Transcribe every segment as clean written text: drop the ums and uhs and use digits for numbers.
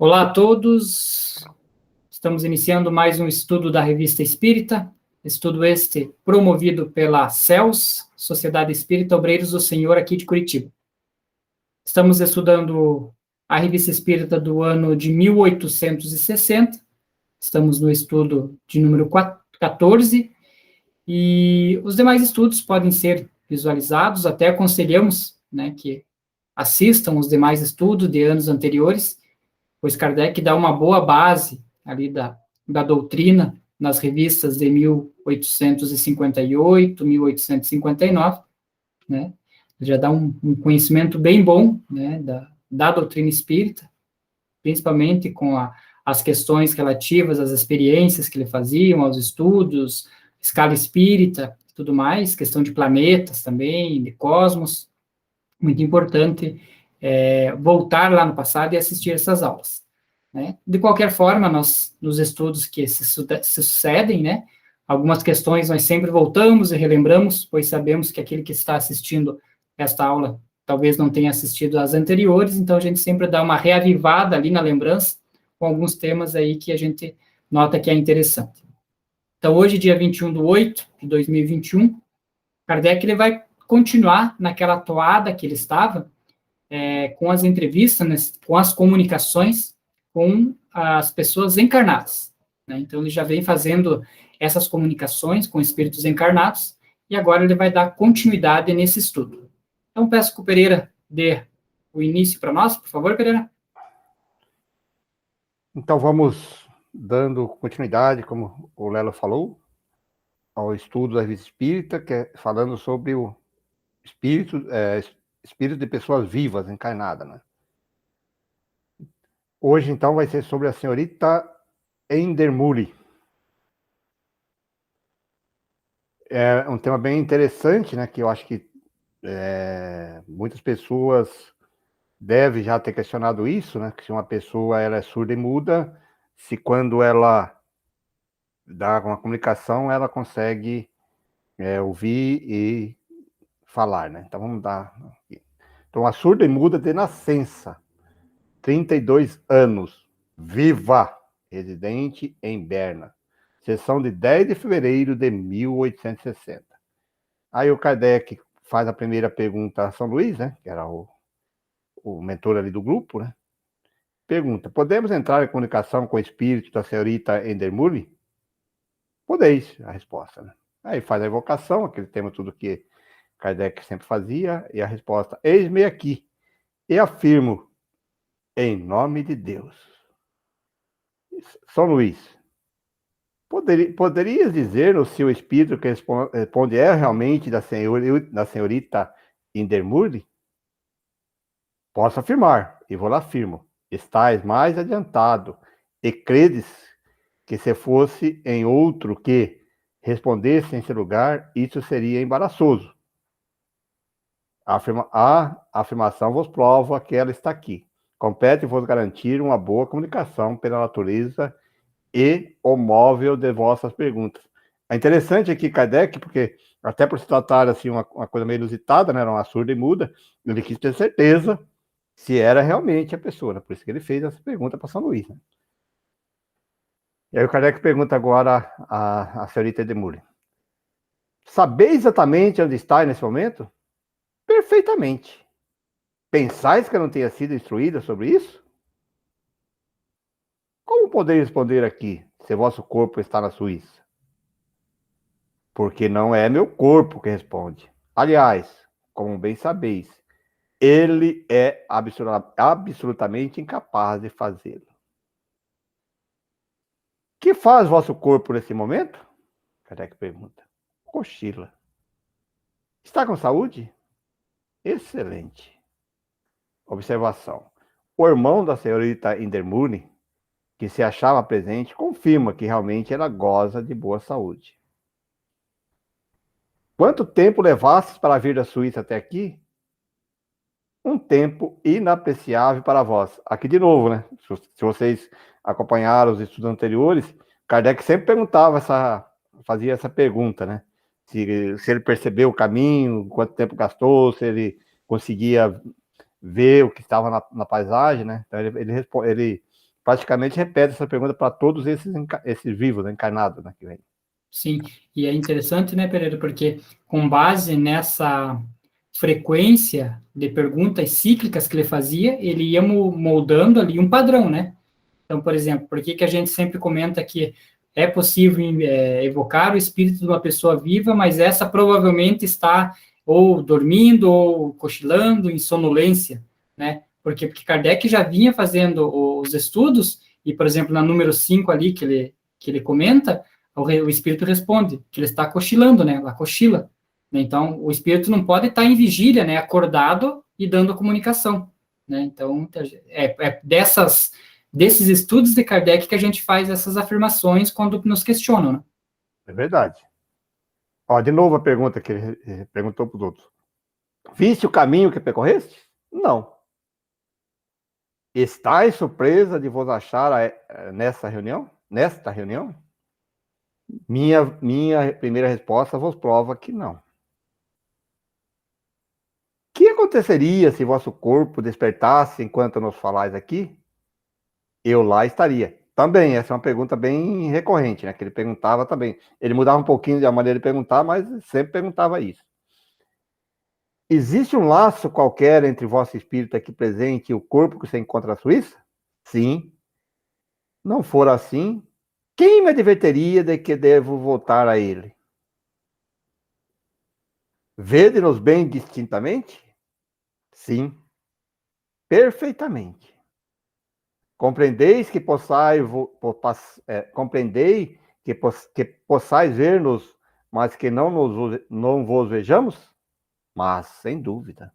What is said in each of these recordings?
Olá a todos, estamos iniciando mais um estudo da Revista Espírita, estudo este promovido pela CELS, Sociedade Espírita Obreiros do Senhor, aqui de Curitiba. Estamos estudando a Revista Espírita do ano de 1860, estamos no estudo de número 14, e os demais estudos podem ser visualizados, até aconselhamos, que assistam os demais estudos de anos anteriores, pois Kardec dá uma boa base ali da doutrina nas revistas de 1858, 1859, né? Já dá um conhecimento bem bom, né, da doutrina espírita, principalmente com as questões relativas às experiências que ele faziam, aos estudos, escala espírita, tudo mais, questão de planetas também, de cosmos. Muito importante voltar lá no passado e assistir essas aulas, né? De qualquer forma, nós, nos estudos que se sucedem, né, algumas questões nós sempre voltamos e relembramos, pois sabemos que aquele que está assistindo esta aula talvez não tenha assistido às anteriores, então a gente sempre dá uma reavivada ali na lembrança, com alguns temas aí que a gente nota que é interessante. Então, hoje, dia 21/8/2021, Kardec ele vai continuar naquela toada que ele estava, com as entrevistas, né, com as comunicações com as pessoas encarnadas, né? Então, ele já vem fazendo essas comunicações com espíritos encarnados, e agora ele vai dar continuidade nesse estudo. Então, peço que o Pereira dê o início para nós, por favor, Pereira. Então, vamos dando continuidade, como o Lelo falou, ao estudo da Revista Espírita, que é falando sobre o espírito de pessoas vivas, encarnadas, né? Hoje, então, vai ser sobre a senhorita Endermulli. É um tema bem interessante, né? Que eu acho que muitas pessoas devem já ter questionado isso, né? Que se uma pessoa ela é surda e muda, se quando ela dá uma comunicação, ela consegue ouvir e falar, né? Então, vamos dar aqui. Então, a surda e muda de nascença, 32 anos, viva, residente em Berna, sessão de 10 de fevereiro de 1860. Aí o Kardec faz a primeira pergunta a São Luís, né, que era o mentor ali do grupo, né? Pergunta: podemos entrar em comunicação com o espírito da senhorita Endermulli? Podeis, a resposta, né? Aí faz a evocação, aquele tema tudo que Kardec sempre fazia, e a resposta: eis-me aqui, e afirmo, em nome de Deus. São Luís, poderias dizer-nos se o espírito que responde é realmente da senhorita Endermulli? Posso afirmar, e vou lá afirmo, estais mais adiantado, e credes que se fosse em outro que respondesse em seu lugar, isso seria embaraçoso. A afirmação vos prova que ela está aqui. Compete-vos garantir uma boa comunicação pela natureza e o móvel de vossas perguntas. É interessante aqui, Kardec, porque até por se tratar assim, uma coisa meio inusitada, né? Era uma surda e muda, ele quis ter certeza se era realmente a pessoa, né? Por isso que ele fez essa pergunta para São Luís, né? E aí o Kardec pergunta agora a senhorita Endermulli: sabeis exatamente onde está nesse momento? Perfeitamente. Pensais que eu não tenha sido instruída sobre isso? Como podeis responder aqui, se vosso corpo está na Suíça? Porque não é meu corpo que responde. Aliás, como bem sabeis, ele é absolutamente incapaz de fazê-lo. Que faz vosso corpo nesse momento? Kardec pergunta. Cochila. Está com saúde? Excelente. Observação. O irmão da senhorita Endermulli, que se achava presente, confirma que realmente ela goza de boa saúde. Quanto tempo levastes para vir da Suíça até aqui? Um tempo inapreciável para vós. Aqui de novo, né? Se vocês acompanharam os estudos anteriores, Kardec sempre fazia essa pergunta, né? Se ele percebeu o caminho, quanto tempo gastou, se ele conseguia ver o que estava na paisagem, né? Então ele praticamente repete essa pergunta para todos esses vivos, encarnados, né, que vem. Sim, e é interessante, né, Pereira, porque com base nessa frequência de perguntas cíclicas que ele fazia, ele ia moldando ali um padrão, né? Então, por exemplo, por que a gente sempre comenta que é possível evocar o espírito de uma pessoa viva, mas essa provavelmente está ou dormindo, ou cochilando, em sonolência, né? Porque Kardec já vinha fazendo os estudos, e, por exemplo, na número 5 ali, que ele comenta, o espírito responde que ele está cochilando, né? Ela cochila. Então, o espírito não pode estar em vigília, né? Acordado e dando a comunicação, né? Então, desses estudos de Kardec que a gente faz essas afirmações quando nos questionam, né? É verdade. Ó, de novo a pergunta que ele perguntou para os outros. Viste o caminho que percorreste? Não. Estais surpresa de vos achar nesta reunião? Minha primeira resposta vos prova que não. Que aconteceria se vosso corpo despertasse enquanto nos falais aqui? Eu lá estaria. Também, essa é uma pergunta bem recorrente, né? Que ele perguntava também. Ele mudava um pouquinho da maneira de perguntar, mas sempre perguntava isso. Existe um laço qualquer entre vosso espírito aqui presente e o corpo que se encontra na Suíça? Sim. Não for assim, quem me advertiria de que devo voltar a ele? Vede-nos bem distintamente? Sim, perfeitamente. Compreendeis que que possais ver-nos, mas que não vos vejamos? Mas, sem dúvida.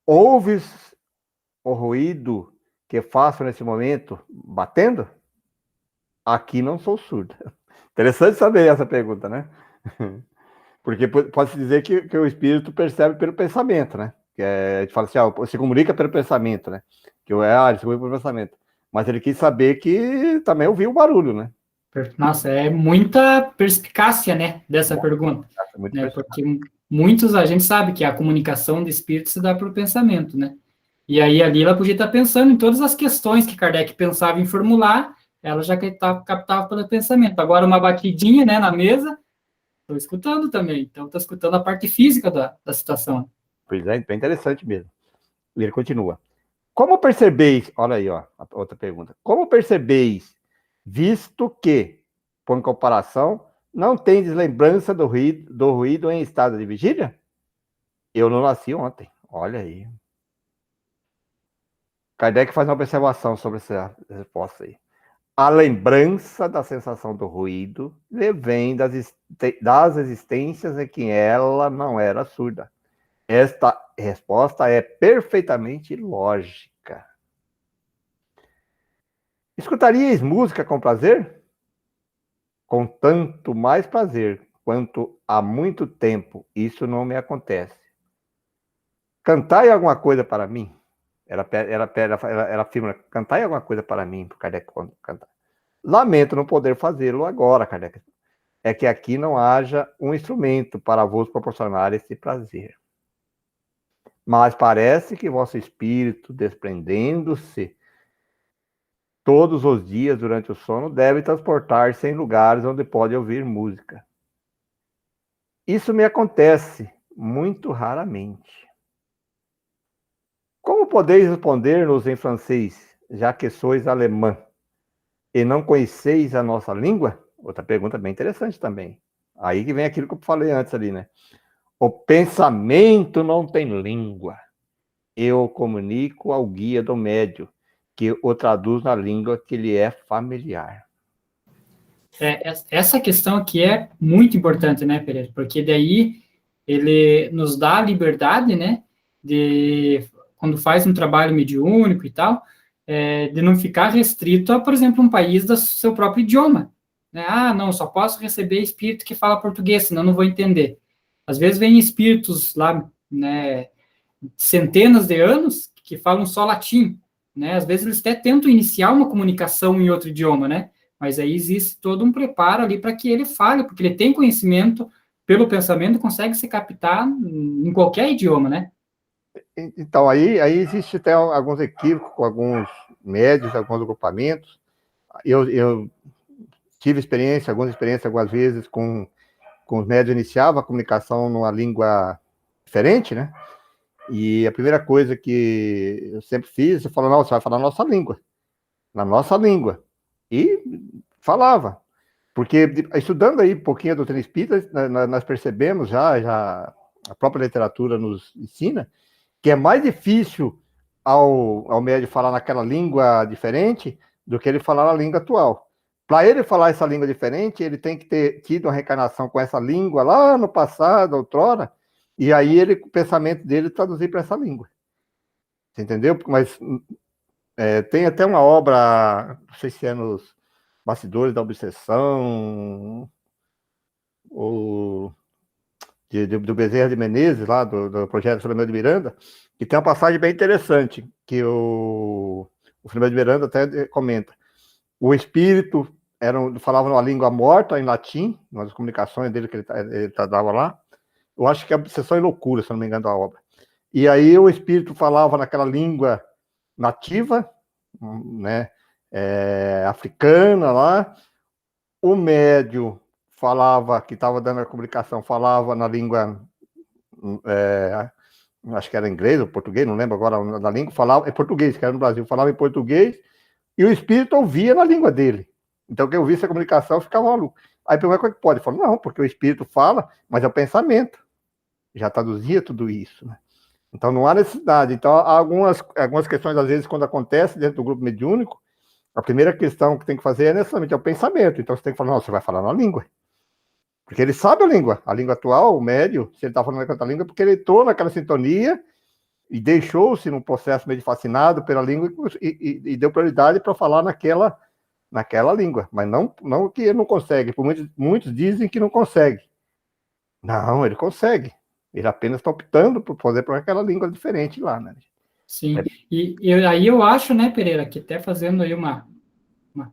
Ouves o ruído que faço nesse momento batendo? Aqui não sou surda. Interessante saber essa pergunta, né? Porque pode-se dizer que o espírito percebe pelo pensamento, né? A gente fala assim, se comunica pelo pensamento, né? Ele se comunica pelo pensamento. Mas ele quis saber que também ouviu o barulho, né? Nossa, é muita perspicácia, né, dessa pergunta, né? Porque a gente sabe que a comunicação de espírito se dá pelo pensamento, né? E aí ali ela podia estar pensando em todas as questões que Kardec pensava em formular, ela já captava pelo pensamento. Agora uma batidinha, né, na mesa, estou escutando também, então estou escutando a parte física da situação. Pois é, bem interessante mesmo. E ele continua. Como percebeis, olha aí, ó, a outra pergunta. Como percebeis, visto que, por comparação, não tendes lembrança do ruído em estado de vigília? Eu não nasci ontem, olha aí. Kardec faz uma observação sobre essa resposta aí. A lembrança da sensação do ruído vem das existências em que ela não era surda. Esta resposta é perfeitamente lógica. Escutaríeis música com prazer? Com tanto mais prazer quanto há muito tempo isso não me acontece. Cantai alguma coisa para mim? Ela afirma, cantai alguma coisa para mim, para Kardec cantar. Lamento não poder fazê-lo agora, Kardec. É que aqui não haja um instrumento para vos proporcionar esse prazer. Mas parece que vosso espírito, desprendendo-se todos os dias durante o sono, deve transportar-se em lugares onde pode ouvir música. Isso me acontece muito raramente. Como podeis responder-nos em francês, já que sois alemã, e não conheceis a nossa língua? Outra pergunta bem interessante também. Aí que vem aquilo que eu falei antes ali, né? O pensamento não tem língua. Eu comunico ao guia do médio, que o traduz na língua que lhe é familiar. Essa questão aqui é muito importante, né, Pereira? Porque daí ele nos dá a liberdade, né, de, quando faz um trabalho mediúnico e tal, de não ficar restrito a, por exemplo, um país do seu próprio idioma. Né? Ah, não, só posso receber espírito que fala português, senão não vou entender. Às vezes vem espíritos lá, né, centenas de anos, que falam só latim, né? Às vezes eles até tentam iniciar uma comunicação em outro idioma, né? Mas aí existe todo um preparo ali para que ele fale, porque ele tem conhecimento pelo pensamento, consegue se captar em qualquer idioma, né? Então, aí existe até alguns equívocos com alguns médios, alguns agrupamentos. Eu tive algumas experiências algumas vezes com os médios, iniciava a comunicação numa língua diferente, né? E a primeira coisa que eu sempre fiz, eu falava, não, você vai falar na nossa língua. E falava. Porque estudando aí um pouquinho a doutrina espírita, nós percebemos já a própria literatura nos ensina, que é mais difícil ao médium falar naquela língua diferente do que ele falar na língua atual. Para ele falar essa língua diferente, ele tem que ter tido uma reencarnação com essa língua lá no passado, outrora, e aí o pensamento dele traduzir para essa língua. Você entendeu? Mas tem até uma obra, não sei se é nos Bastidores da Obsessão, ou do Bezerra de Menezes, lá do projeto Filomeno de Miranda, que tem uma passagem bem interessante, que o Filomeno de Miranda até comenta. O espírito falava uma língua morta, em latim, nas comunicações dele que ele dava lá. Eu acho que é Obsessão e Loucura, se não me engano, da obra. E aí o espírito falava naquela língua nativa, né, africana lá. O médium falava, que estava dando a comunicação, falava na língua, acho que era inglês ou português, não lembro agora da língua, falava em português, que era no Brasil, falava em português, e o espírito ouvia na língua dele. Então, quem ouvisse a comunicação ficava maluco. Aí, primeiro, como é que pode? Falou, não, porque o espírito fala, mas é o pensamento. Já traduzia tudo isso, né? Então, não há necessidade. Então, há algumas questões, às vezes, quando acontece dentro do grupo mediúnico, a primeira questão que tem que fazer é necessariamente o pensamento. Então, você tem que falar, não, você vai falar na língua. Porque ele sabe a língua atual, o médio, se ele está falando naquela língua, porque ele entrou naquela sintonia e deixou-se num processo meio fascinado pela língua e deu prioridade para falar naquela língua. Mas não que ele não consegue. Muitos dizem que não consegue. Não, ele consegue. Ele apenas está optando por fazer por aquela língua diferente lá, né? Sim, aí eu acho, né, Pereira, que até fazendo aí uma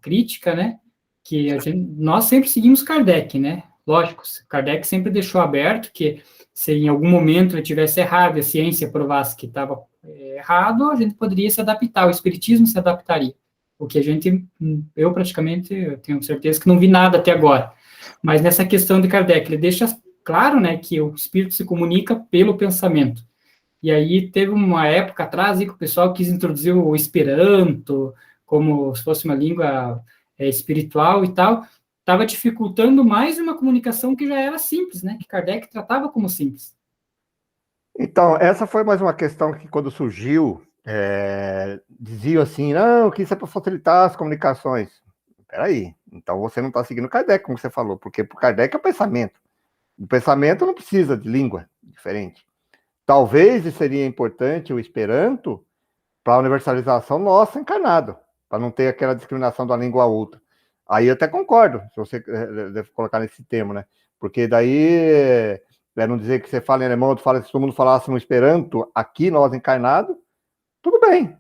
crítica, né, que nós sempre seguimos Kardec, né? Lógico, Kardec sempre deixou aberto que se em algum momento ele tivesse errado e a ciência provasse que estava errado, a gente poderia se adaptar, o espiritismo se adaptaria. O que eu praticamente tenho certeza que não vi nada até agora. Mas nessa questão de Kardec, ele deixa claro, né, que o espírito se comunica pelo pensamento. E aí teve uma época atrás que o pessoal quis introduzir o Esperanto como se fosse uma língua espiritual e tal, estava dificultando mais uma comunicação que já era simples, né? Que Kardec tratava como simples. Então, essa foi mais uma questão que, quando surgiu, diziam assim, não, que isso é para facilitar as comunicações. Peraí, então você não está seguindo Kardec, como você falou, porque para Kardec é o pensamento. O pensamento não precisa de língua diferente. Talvez seria importante o Esperanto para a universalização nossa encarnado, para não ter aquela discriminação de uma língua a outra. Aí eu até concordo, se você deve colocar nesse termo, né? Porque daí, não dizer que você fala em alemão, tu fala, se todo mundo falasse no Esperanto, aqui nós encarnado, tudo bem.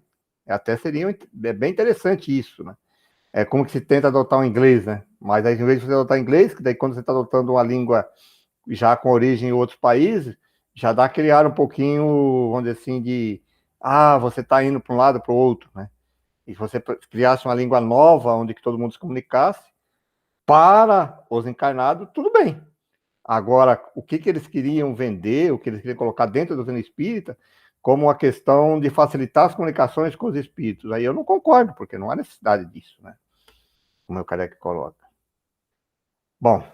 Até seria bem interessante isso, né? É como que se tenta adotar o inglês, né? Mas aí, em vez de você adotar inglês, que daí quando você está adotando uma língua já com origem em outros países, já dá aquele ar um pouquinho, vamos dizer assim, de você está indo para um lado para o outro, né? E se você criasse uma língua nova, onde que todo mundo se comunicasse, para os encarnados, tudo bem. Agora, o que eles queriam vender, o que eles queriam colocar dentro do doutrina espírita, como uma questão de facilitar as comunicações com os espíritos, aí eu não concordo, porque não há necessidade disso, né? Como o Kardec coloca. Bom,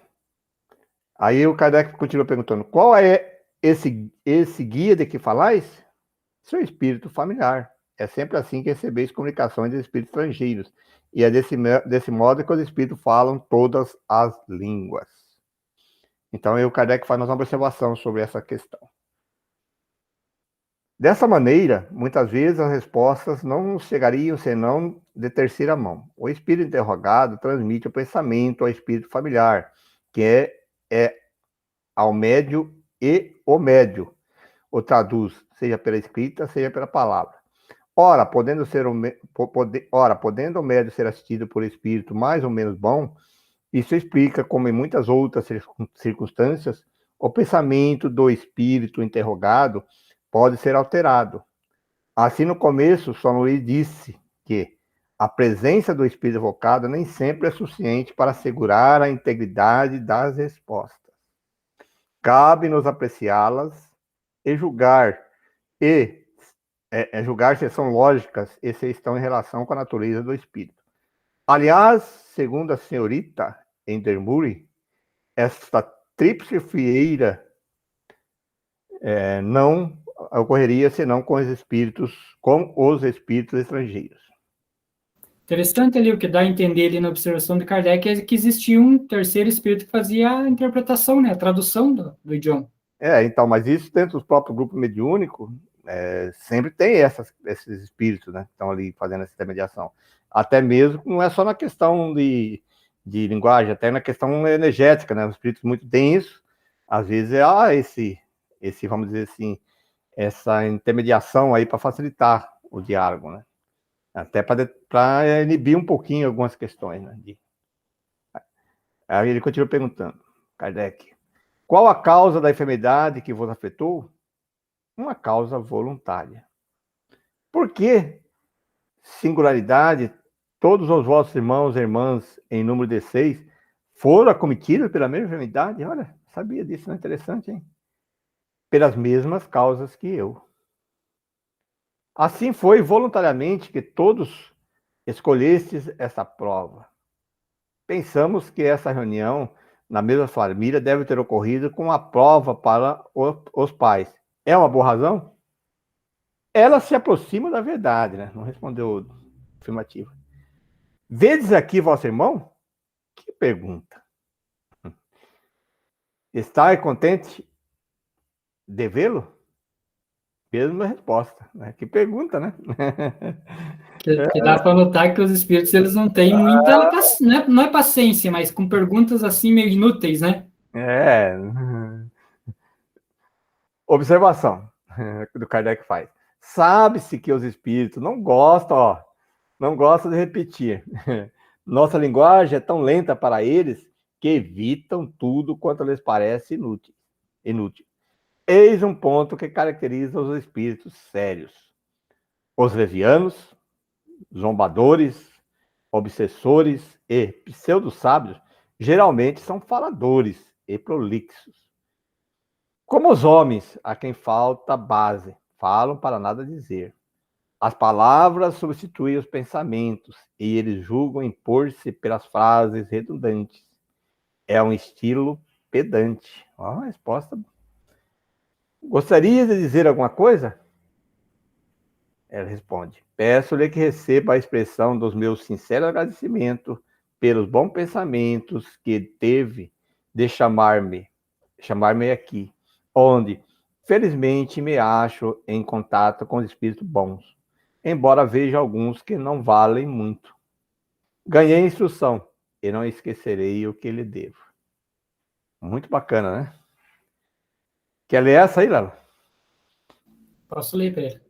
aí o Kardec continua perguntando, qual é esse guia de que falais? Seu espírito familiar. É sempre assim que recebeis comunicações de espíritos estrangeiros. E é desse modo que os espíritos falam todas as línguas. Então, o Kardec faz uma observação sobre essa questão. Dessa maneira, muitas vezes as respostas não chegariam senão de terceira mão. O espírito interrogado transmite o pensamento ao espírito familiar, que é ao médio e o médio. O traduz, seja pela escrita, seja pela palavra. Ora, podendo o médium ser assistido por espírito mais ou menos bom, isso explica como em muitas outras circunstâncias, o pensamento do espírito interrogado pode ser alterado. Assim, no começo, São Luís disse que A presença do espírito evocado nem sempre é suficiente para assegurar a integridade das respostas. Cabe-nos apreciá-las e julgar, julgar se são lógicas e se estão em relação com a natureza do espírito. Aliás, segundo a senhorita Enderbury, esta tríplice fieira não ocorreria senão com os espíritos estrangeiros. Interessante ali, o que dá a entender ali na observação de Kardec é que existia um terceiro espírito que fazia a interpretação, né, a tradução do idioma. Então, mas isso dentro do próprio grupo mediúnico, sempre tem esses espíritos, né, que estão ali fazendo essa intermediação. Até mesmo, não é só na questão de linguagem, até na questão energética, né, os espíritos muito densos, às vezes esse, vamos dizer assim, essa intermediação aí para facilitar o diálogo, né, até para inibir um pouquinho algumas questões, né. Aí ele continua perguntando, Kardec, qual a causa da enfermidade que vos afetou? Uma causa voluntária. Por que, singularidade, todos os vossos irmãos e irmãs, em número de 6, foram acometidos pela mesma enfermidade? Olha, sabia disso, não é interessante, hein? Pelas mesmas causas que eu. Assim foi voluntariamente que todos escolhestes essa prova. Pensamos que essa reunião, na mesma família, deve ter ocorrido com a prova para os pais. É uma boa razão? Ela se aproxima da verdade, né? Não respondeu afirmativa. Vedes aqui vosso irmão? Que pergunta. Está contente de vê-lo? Mesma resposta, né? Que pergunta, né? Que dá para notar que os espíritos, eles não têm muita, não é paciência, mas com perguntas assim meio inúteis, né? Observação do Kardec faz. Sabe-se que os espíritos não gostam de repetir. Nossa linguagem é tão lenta para eles que evitam tudo quanto lhes parece inútil. Eis um ponto que caracteriza os espíritos sérios. Os levianos, zombadores, obsessores e pseudo-sábios geralmente são faladores e prolixos. Como os homens, a quem falta base, falam para nada dizer. As palavras substituem os pensamentos e eles julgam impor-se pelas frases redundantes. É um estilo pedante. Ó, resposta. Gostaria de dizer alguma coisa? Ela responde: peço-lhe que receba a expressão dos meus sinceros agradecimentos pelos bons pensamentos que teve de chamar-me aqui, onde, felizmente, me acho em contato com espíritos bons, embora veja alguns que não valem muito. Ganhei instrução e não esquecerei o que lhe devo. Muito bacana, né? Quer ler essa aí, Lala? Posso ler para ele.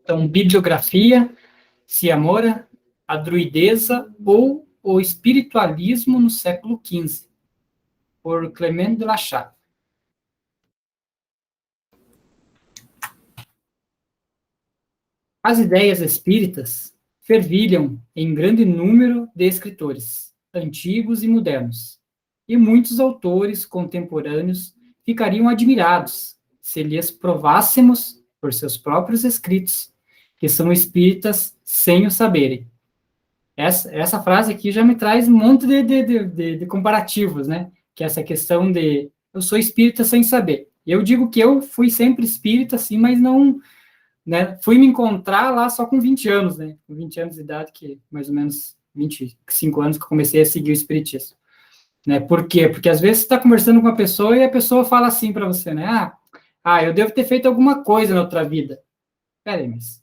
Então, bibliografia, Ciamora, a druideza ou o espiritualismo no século XV, por Clement de la Chave. As ideias espíritas fervilham em grande número de escritores, antigos e modernos, e muitos autores contemporâneos ficariam admirados se lhes provássemos, por seus próprios escritos, que são espíritas sem o saberem. Essa frase aqui já me traz um monte de comparativos, né? Que é essa questão de eu sou espírita sem saber. Eu digo que eu fui sempre espírita, sim, mas não, né? Fui me encontrar lá só com 20 anos, né? Com 20 anos de idade, que mais ou menos 25 anos que eu comecei a seguir o espiritismo. Né? Por quê? Porque às vezes você está conversando com uma pessoa e a pessoa fala assim para você, né? Eu devo ter feito alguma coisa na outra vida. Peraí, mas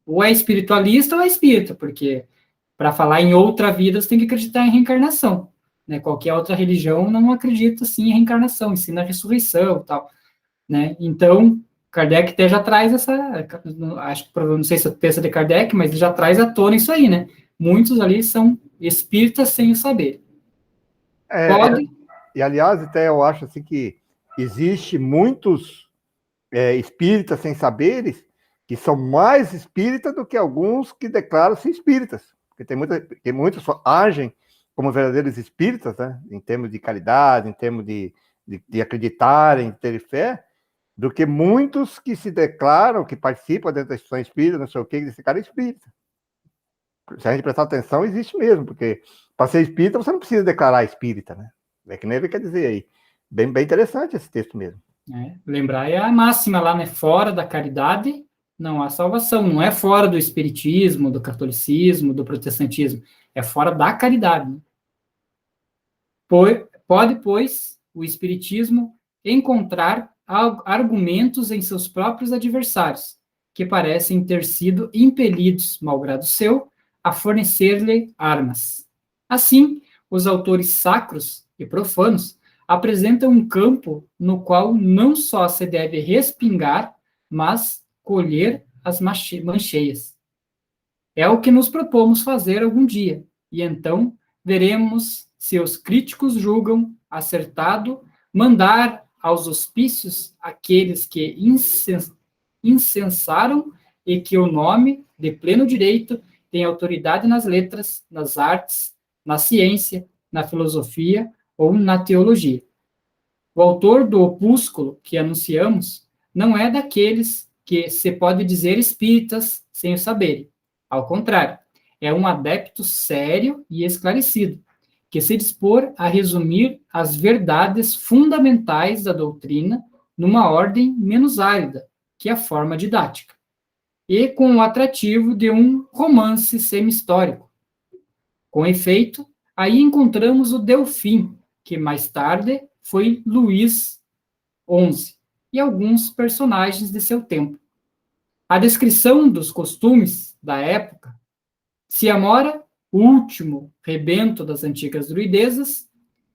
ou é espiritualista ou é espírita, porque para falar em outra vida, você tem que acreditar em reencarnação. Né? Qualquer outra religião não acredita, sim, em reencarnação, ensina a ressurreição e tal. Né? Então, Kardec até já traz acho que não sei se é a peça de Kardec, mas ele já traz à tona isso aí, né? Muitos ali são espíritas sem o saber. Pode... E, aliás, até eu acho assim que existe muitos espíritas sem saberes que são mais espíritas do que alguns que declaram-se espíritas. Porque tem muitos agem como verdadeiros espíritas, né? Em termos de caridade, em termos de acreditarem, de ter fé, do que muitos que se declaram, que participam dentro da instituição espírita, não sei o que, desse cara é espírita. Se a gente prestar atenção, existe mesmo, porque para ser espírita você não precisa declarar espírita, né? É que nem ele quer dizer aí. Bem, bem interessante esse texto mesmo. Lembrar é a máxima lá, né? Fora da caridade não há salvação. Não é fora do espiritismo, do catolicismo, do protestantismo. É fora da caridade. Né? Pode, pois, o espiritismo encontrar argumentos em seus próprios adversários, que parecem ter sido impelidos, malgrado seu, a fornecer-lhe armas. Assim, os autores sacros e profanos apresentam um campo no qual não só se deve respingar, mas colher as mancheias. É o que nos propomos fazer algum dia, e então veremos se os críticos julgam acertado mandar aos hospícios aqueles que incensaram e que o nome, de pleno direito, tem autoridade nas letras, nas artes, na ciência, na filosofia ou na teologia. O autor do opúsculo que anunciamos não é daqueles que se pode dizer espíritas sem o saberem. Ao contrário, é um adepto sério e esclarecido, que se dispor a resumir as verdades fundamentais da doutrina numa ordem menos árida que a forma didática, e com o atrativo de um romance semi-histórico. Com efeito, aí encontramos o Delfim, que mais tarde foi Luís XI, e alguns personagens de seu tempo. A descrição dos costumes da época, Ciamora, o último rebento das antigas druidezas,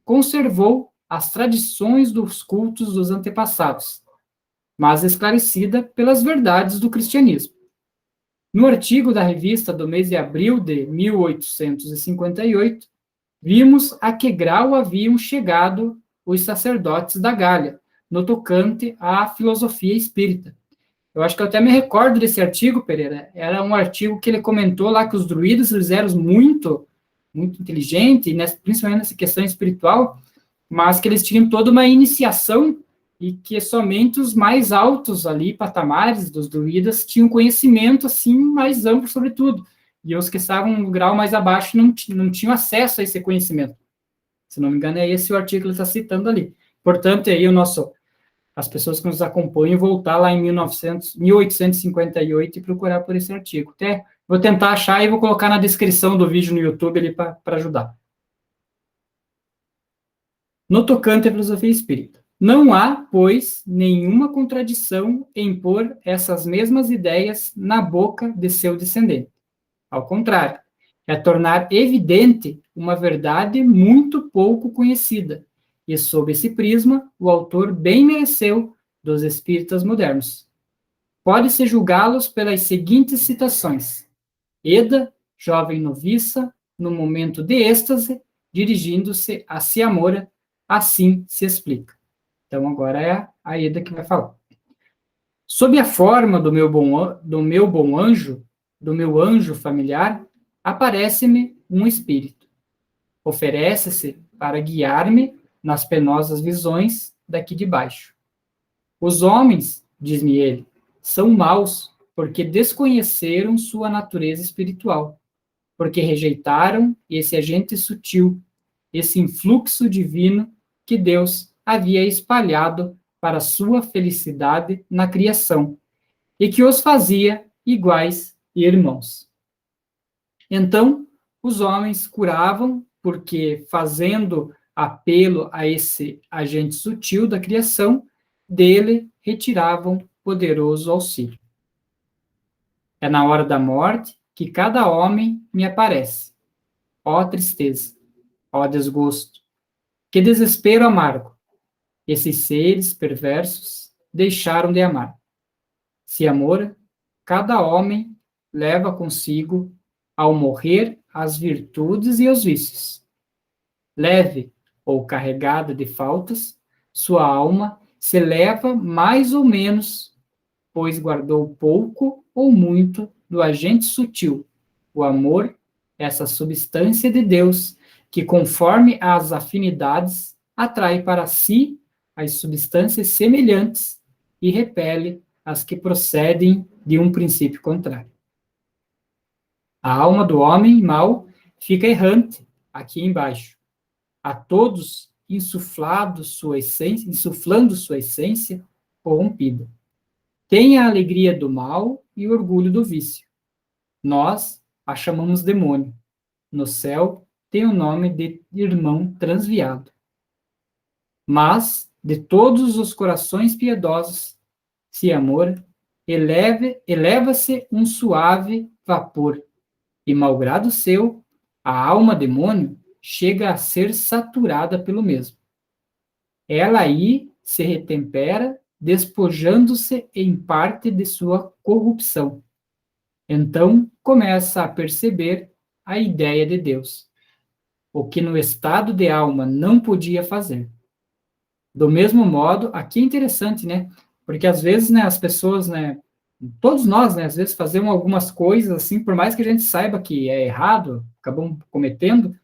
conservou as tradições dos cultos dos antepassados, mas esclarecida pelas verdades do cristianismo. No artigo da revista do mês de abril de 1858, vimos a que grau haviam chegado os sacerdotes da Gália, no tocante à filosofia espírita. Eu acho que eu até me recordo desse artigo, Pereira. Era um artigo que ele comentou lá que os druidas eles eram muito inteligentes, principalmente nessa questão espiritual, mas que eles tinham toda uma iniciação e que somente os mais altos ali, patamares dos druidas, tinham conhecimento assim mais amplo sobre tudo. E os que estavam no grau mais abaixo não tinham acesso a esse conhecimento. Se não me engano, é esse o artigo que ele está citando ali. Portanto, aí as pessoas que nos acompanham voltar lá em 1858 e procurar por esse artigo. Até vou tentar achar e vou colocar na descrição do vídeo no YouTube ali para ajudar. No tocante à filosofia espírita. Não há, pois, nenhuma contradição em pôr essas mesmas ideias na boca de seu descendente. Ao contrário, é tornar evidente uma verdade muito pouco conhecida, e sob esse prisma, o autor bem mereceu dos espíritas modernos. Pode-se julgá-los pelas seguintes citações. Eda, jovem noviça, no momento de êxtase, dirigindo-se a Ciamora, assim se explica. Então, agora é a Eda que vai falar. Sob a forma do meu anjo familiar, aparece-me um espírito. Oferece-se para guiar-me nas penosas visões daqui de baixo. Os homens, diz-me ele, são maus porque desconheceram sua natureza espiritual, porque rejeitaram esse agente sutil, esse influxo divino que Deus havia espalhado para sua felicidade na criação, e que os fazia iguais e irmãos. Então, os homens curavam, porque, fazendo apelo a esse agente sutil da criação, dele retiravam poderoso auxílio. É na hora da morte que cada homem me aparece. Ó tristeza, ó desgosto, que desespero amargo. Esses seres perversos deixaram de amar. Se amor, cada homem leva consigo, ao morrer, as virtudes e os vícios. Leve ou carregada de faltas, sua alma se leva mais ou menos pois guardou pouco ou muito do agente sutil. O amor, essa substância de Deus, que conforme as afinidades, atrai para si as substâncias semelhantes e repele as que procedem de um princípio contrário. A alma do homem mau fica errante aqui embaixo. A todos insuflando sua essência corrompida. Tem a alegria do mal e o orgulho do vício. Nós a chamamos demônio. No céu tem o nome de irmão transviado. Mas, de todos os corações piedosos, se amor, eleva-se um suave vapor, e malgrado seu, a alma demônio chega a ser saturada pelo mesmo. Ela aí se retempera, despojando-se em parte de sua corrupção. Então começa a perceber a ideia de Deus, o que no estado de alma não podia fazer. Do mesmo modo, aqui é interessante, né? Porque às vezes, né, as pessoas, né, todos nós, né, às vezes fazemos algumas coisas assim, por mais que a gente saiba que é errado, acabamos cometendo,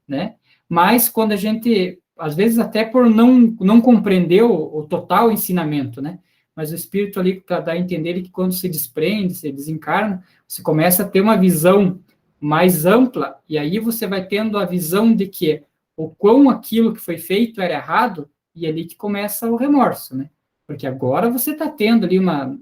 né? Mas quando a gente, às vezes até por não compreender o total ensinamento, né? Mas o espírito ali dá a entender que quando se desprende, se desencarna, você começa a ter uma visão mais ampla, e aí você vai tendo a visão de que o quão aquilo que foi feito era errado, e é ali que começa o remorso, né? Porque agora você está tendo ali uma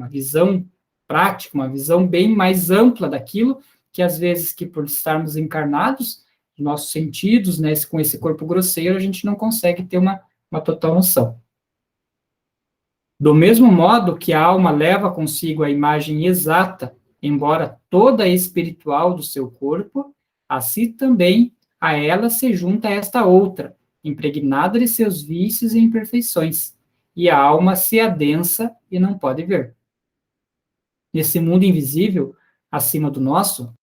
visão prática, uma visão bem mais ampla daquilo, que às vezes que por estarmos encarnados, nossos sentidos, né, com esse corpo grosseiro, a gente não consegue ter uma total noção. Do mesmo modo que a alma leva consigo a imagem exata, embora toda espiritual do seu corpo, assim também a ela se junta esta outra, impregnada de seus vícios e imperfeições, e a alma se adensa e não pode ver. Nesse mundo invisível, acima do nosso,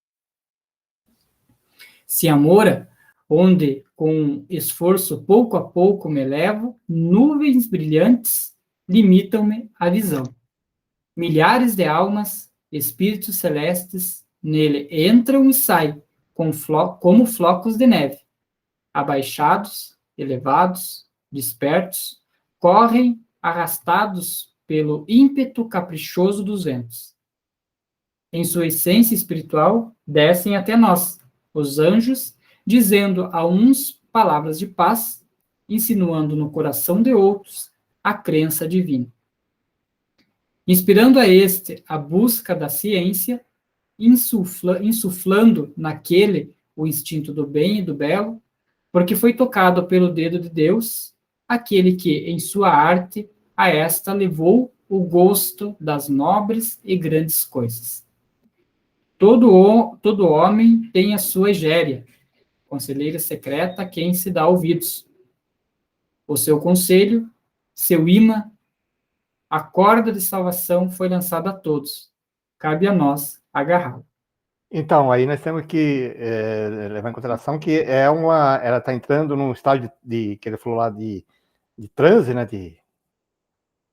se amora, onde com esforço pouco a pouco me elevo, nuvens brilhantes limitam-me a visão. Milhares de almas, espíritos celestes, nele entram e saem, como flocos de neve. Abaixados, elevados, despertos, correm arrastados pelo ímpeto caprichoso dos ventos. Em sua essência espiritual, descem até nós, os anjos, dizendo a uns palavras de paz, insinuando no coração de outros a crença divina. Inspirando a este a busca da ciência, insuflando naquele o instinto do bem e do belo, porque foi tocado pelo dedo de Deus, aquele que, em sua arte, a esta levou o gosto das nobres e grandes coisas. Todo homem tem a sua egéria, conselheira secreta a quem se dá ouvidos. O seu conselho, seu imã, a corda de salvação foi lançada a todos. Cabe a nós agarrá-la. Então, aí nós temos que levar em consideração que ela está entrando num estado que ele falou lá de transe, né, de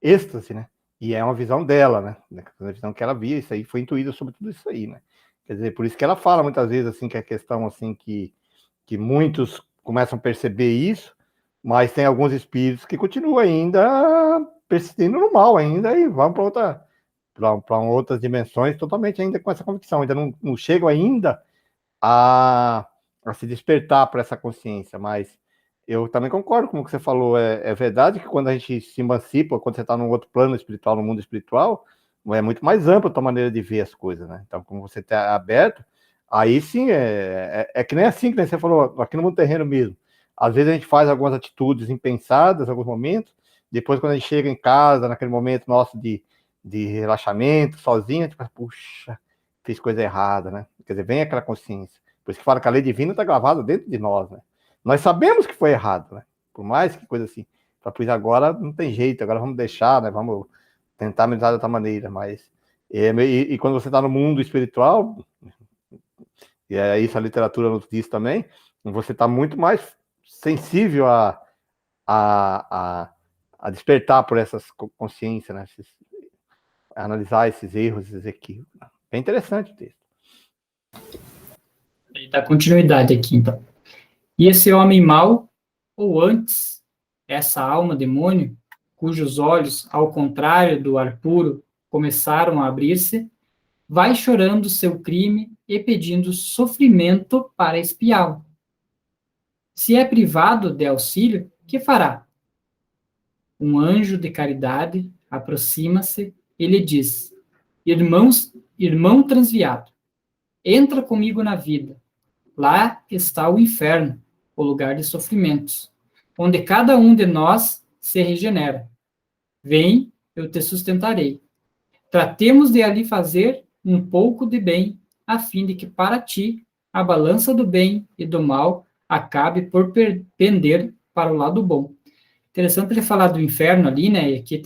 êxtase, né, e é uma visão dela, né, a visão que ela via, isso aí foi intuída sobre tudo isso aí, né, quer dizer, por isso que ela fala muitas vezes, assim, que a questão, assim, que muitos começam a perceber isso, mas tem alguns espíritos que continuam ainda persistindo no mal ainda e vão para outras dimensões totalmente ainda com essa convicção, ainda não chegam ainda a se despertar para essa consciência, mas eu também concordo com o que você falou, é verdade que quando a gente se emancipa, quando você está num outro plano espiritual, no mundo espiritual, é muito mais ampla a tua maneira de ver as coisas, né? Então, como você está aberto, aí sim, que nem assim, que nem você falou, aqui no mundo terreno mesmo. Às vezes a gente faz algumas atitudes impensadas, em alguns momentos, depois quando a gente chega em casa, naquele momento nosso de relaxamento, sozinho, tipo, puxa, fiz coisa errada, né? Quer dizer, vem aquela consciência. Por isso que fala que a lei divina está gravada dentro de nós, né? Nós sabemos que foi errado, né? Por mais que coisa assim. Pois agora não tem jeito, agora vamos deixar, né? Vamos tentar melhorar de outra maneira, mas... E quando você está no mundo espiritual, e é isso a literatura nos diz também, você está muito mais sensível a despertar por essas consciências, né? analisar esses erros, esses equívocos. É interessante o texto. Ele dá continuidade aqui, então. E esse homem mau, ou antes, essa alma demônio, cujos olhos, ao contrário do ar puro, começaram a abrir-se, vai chorando seu crime e pedindo sofrimento para espiá-lo. Se é privado de auxílio, que fará? Um anjo de caridade aproxima-se e lhe diz: irmão transviado, entra comigo na vida. Lá está o inferno, o lugar de sofrimentos, onde cada um de nós se regenera. Vem, eu te sustentarei. Tratemos de ali fazer um pouco de bem, a fim de que para ti a balança do bem e do mal acabe por pender para o lado bom. Interessante ele falar do inferno ali, né? E aqui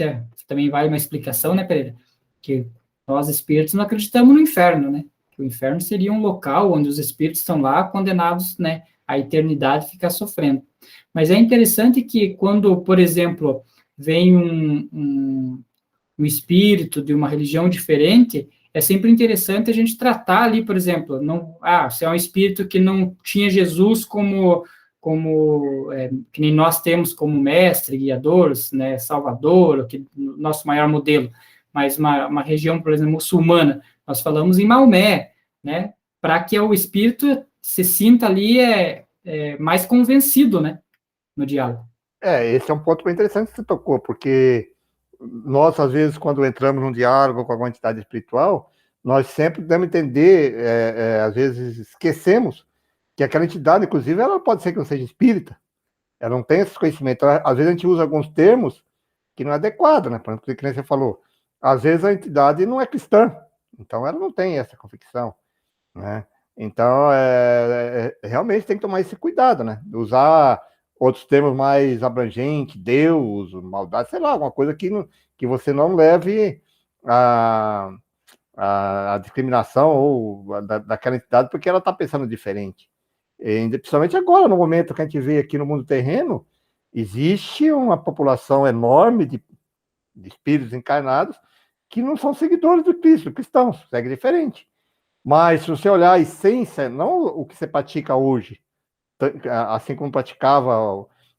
também vale uma explicação, né, Pereira? Que nós espíritos não acreditamos no inferno, né? Que o inferno seria um local onde os espíritos estão lá condenados, né, à eternidade ficar sofrendo. Mas é interessante que quando, por exemplo, vem um espírito de uma religião diferente, é sempre interessante a gente tratar ali, por exemplo, se é um espírito que não tinha Jesus que nem nós temos como mestre, guiador, né, salvador, que nosso maior modelo, mas uma região, por exemplo, muçulmana, nós falamos em Maomé, né, para que o espírito se sinta ali mais convencido, né, no diálogo. Esse é um ponto bem interessante que você tocou, porque nós, às vezes, quando entramos num diálogo com alguma entidade espiritual, nós sempre devemos entender, às vezes esquecemos que aquela entidade, inclusive, ela pode ser que não seja espírita, ela não tem esse conhecimento. Às vezes a gente usa alguns termos que não é adequado, né? Por exemplo, que você falou, às vezes a entidade não é cristã, então ela não tem essa convicção, né? Então, realmente tem que tomar esse cuidado, né? Usar outros termos mais abrangentes, Deus, maldade, sei lá, alguma coisa que você não leve a discriminação ou daquela entidade porque ela está pensando diferente. E, principalmente agora, no momento que a gente vê aqui no mundo terreno, existe uma população enorme de espíritos encarnados que não são seguidores do Cristo, cristãos, segue diferente. Mas se você olhar a essência, não o que você pratica hoje, assim como praticava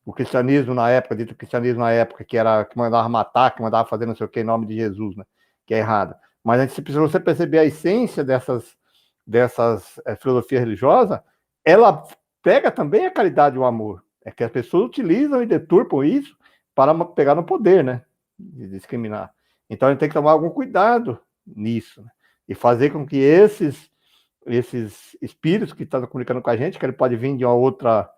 o cristianismo na época, dito cristianismo na época, que mandava matar, que mandava fazer não sei o que em nome de Jesus, né? Que é errado. Mas se você perceber a essência dessas filosofias religiosas, ela pega também a caridade e o amor. É que as pessoas utilizam e deturpam isso para pegar no poder, né? De discriminar. Então a gente tem que tomar algum cuidado nisso, né? E fazer com que esses espíritos que estão comunicando com a gente, que ele pode vir de uma outra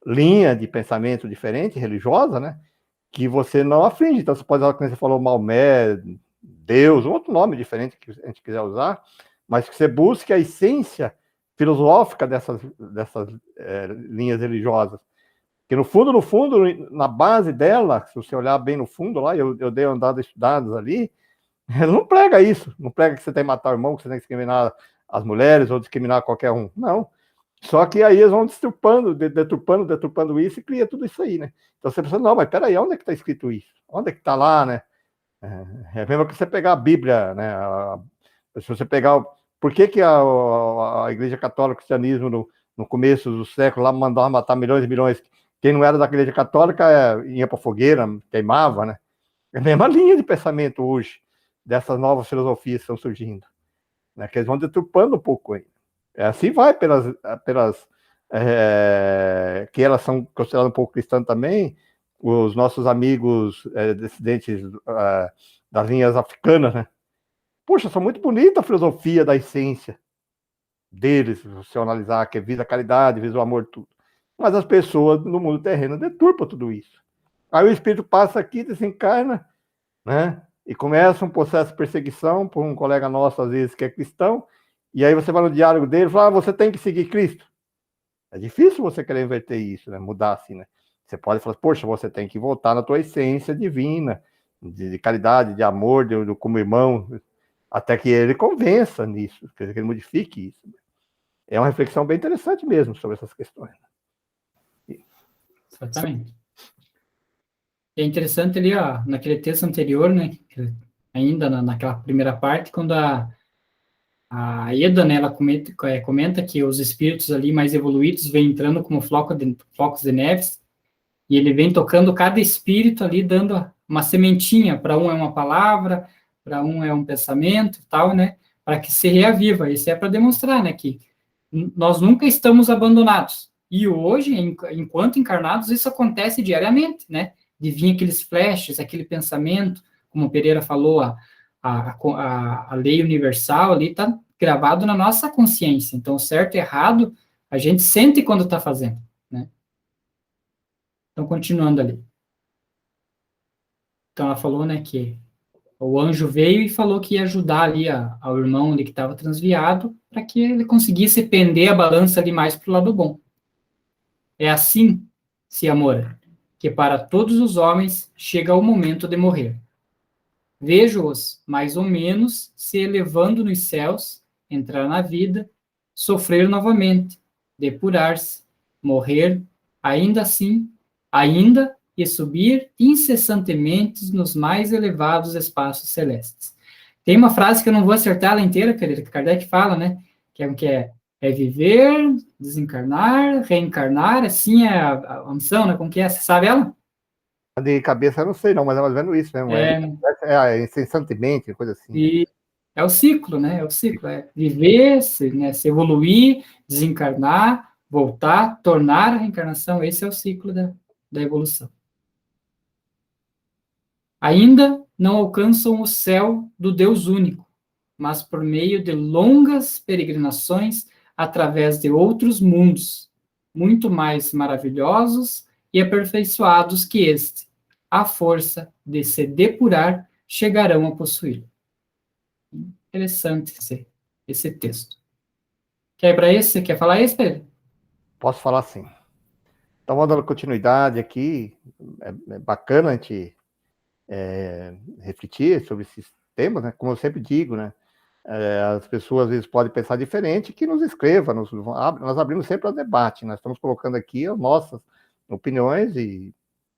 linha de pensamento diferente, religiosa, né? Que você não aflige. Então, você pode usar, como você falou, Maomé, Deus, um outro nome diferente que a gente quiser usar, mas que você busque a essência filosófica dessas linhas religiosas. Que no fundo, na base dela, se você olhar bem no fundo lá, eu dei uma andada estudados ali, ele não prega isso, não prega que você tem que matar o irmão, que você tem que discriminar as mulheres ou discriminar qualquer um. Não. Só que aí eles vão deturpando isso e cria tudo isso aí, né? Então você pensa, não, mas peraí, onde é que está escrito isso? Onde é que está lá, né? É mesmo que você pegar a Bíblia, né? Se você pegar... Por que a Igreja Católica, o cristianismo, no começo do século, lá mandava matar milhões e milhões? Quem não era da Igreja Católica ia para fogueira, queimava, né? É a mesma linha de pensamento hoje, dessas novas filosofias que estão surgindo, né? Que eles vão deturpando um pouco aí. Assim vai que elas são consideradas um pouco cristãs também, os nossos amigos descendentes das linhas africanas, né? Puxa, são muito bonita a filosofia da essência deles, se você analisar, que é visa a caridade, visa o amor, tudo. Mas as pessoas no mundo terreno deturpam tudo isso. Aí o espírito passa aqui, desencarna, né? E começa um processo de perseguição por um colega nosso, às vezes, que é cristão, e aí você vai no diálogo dele e fala, você tem que seguir Cristo. É difícil você querer inverter isso, né? Mudar assim, né? Você pode falar, poxa, você tem que voltar na tua essência divina, de caridade, de amor, como irmão, até que ele convença nisso, que ele modifique isso. É uma reflexão bem interessante mesmo sobre essas questões. Exatamente. É interessante ali, ó, naquele texto anterior, né, ainda naquela primeira parte, quando a Eda, né, ela comenta que os espíritos ali mais evoluídos vêm entrando como flocos de neves, e ele vem tocando cada espírito ali, dando uma sementinha, para um é uma palavra, para um é um pensamento, tal, né, para que se reaviva. Isso é para demonstrar, né, que nós nunca estamos abandonados. E hoje, enquanto encarnados, isso acontece diariamente, né, de vir aqueles flashes, aquele pensamento, como o Pereira falou, a lei universal ali está gravado na nossa consciência. Então, certo e errado, a gente sente quando está fazendo, né? Então, continuando ali. Então, ela falou, né, que o anjo veio e falou que ia ajudar ali ao irmão ali que estava transviado, para que ele conseguisse pender a balança ali mais para o lado bom. É assim, se amor, que para todos os homens chega o momento de morrer. Vejo-os, mais ou menos, se elevando nos céus, entrar na vida, sofrer novamente, depurar-se, morrer, ainda assim, ainda e subir incessantemente nos mais elevados espaços celestes. Tem uma frase que eu não vou acertar ela inteira, querida, que Kardec fala, né? Que é viver, desencarnar, reencarnar, assim é a missão, né? Como que é? Você sabe ela? De cabeça eu não sei, não, mas é mais ou menos isso mesmo. É, Incessantemente, coisa assim, né? e é o ciclo, né? É o ciclo, é viver, se evoluir, desencarnar, voltar, tornar a reencarnação. Esse é o ciclo da evolução. Ainda não alcançam o céu do Deus único, mas por meio de longas peregrinações através de outros mundos, muito mais maravilhosos e aperfeiçoados que este, à força de se depurar, chegarão a possuir. Interessante esse texto. Quer ir para esse? Quer falar esse, Pedro? Posso falar assim. Então, vamos dando continuidade aqui. É bacana a gente refletir sobre esses temas, né? Como eu sempre digo, né? As pessoas às vezes podem pensar diferente, que nos escreva, nós abrimos sempre o debate, nós estamos colocando aqui as nossas opiniões e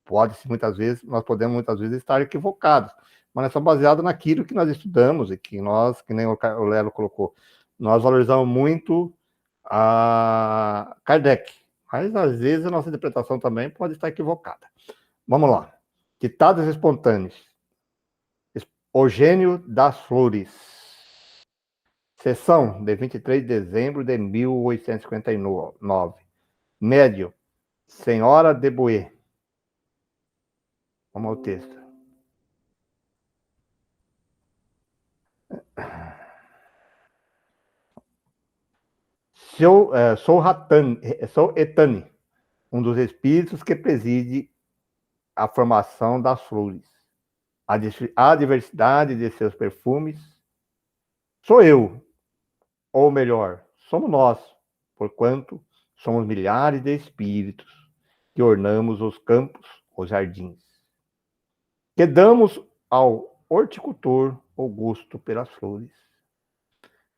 nós podemos muitas vezes estar equivocados, mas nós estamos baseados naquilo que nós estudamos e que nós, que nem o Lelo colocou, nós valorizamos muito a Kardec, mas às vezes a nossa interpretação também pode estar equivocada. Vamos lá. Ditados espontâneos. O Gênio das Flores. Sessão de 23 de dezembro de 1859. Médio, Senhora de Bouet. Vamos ao texto. Sou Etane, um dos espíritos que preside a formação das flores, a diversidade de seus perfumes. Sou eu, ou melhor, somos nós, porquanto somos milhares de espíritos que ornamos os campos, os jardins, que damos ao horticultor o gosto pelas flores.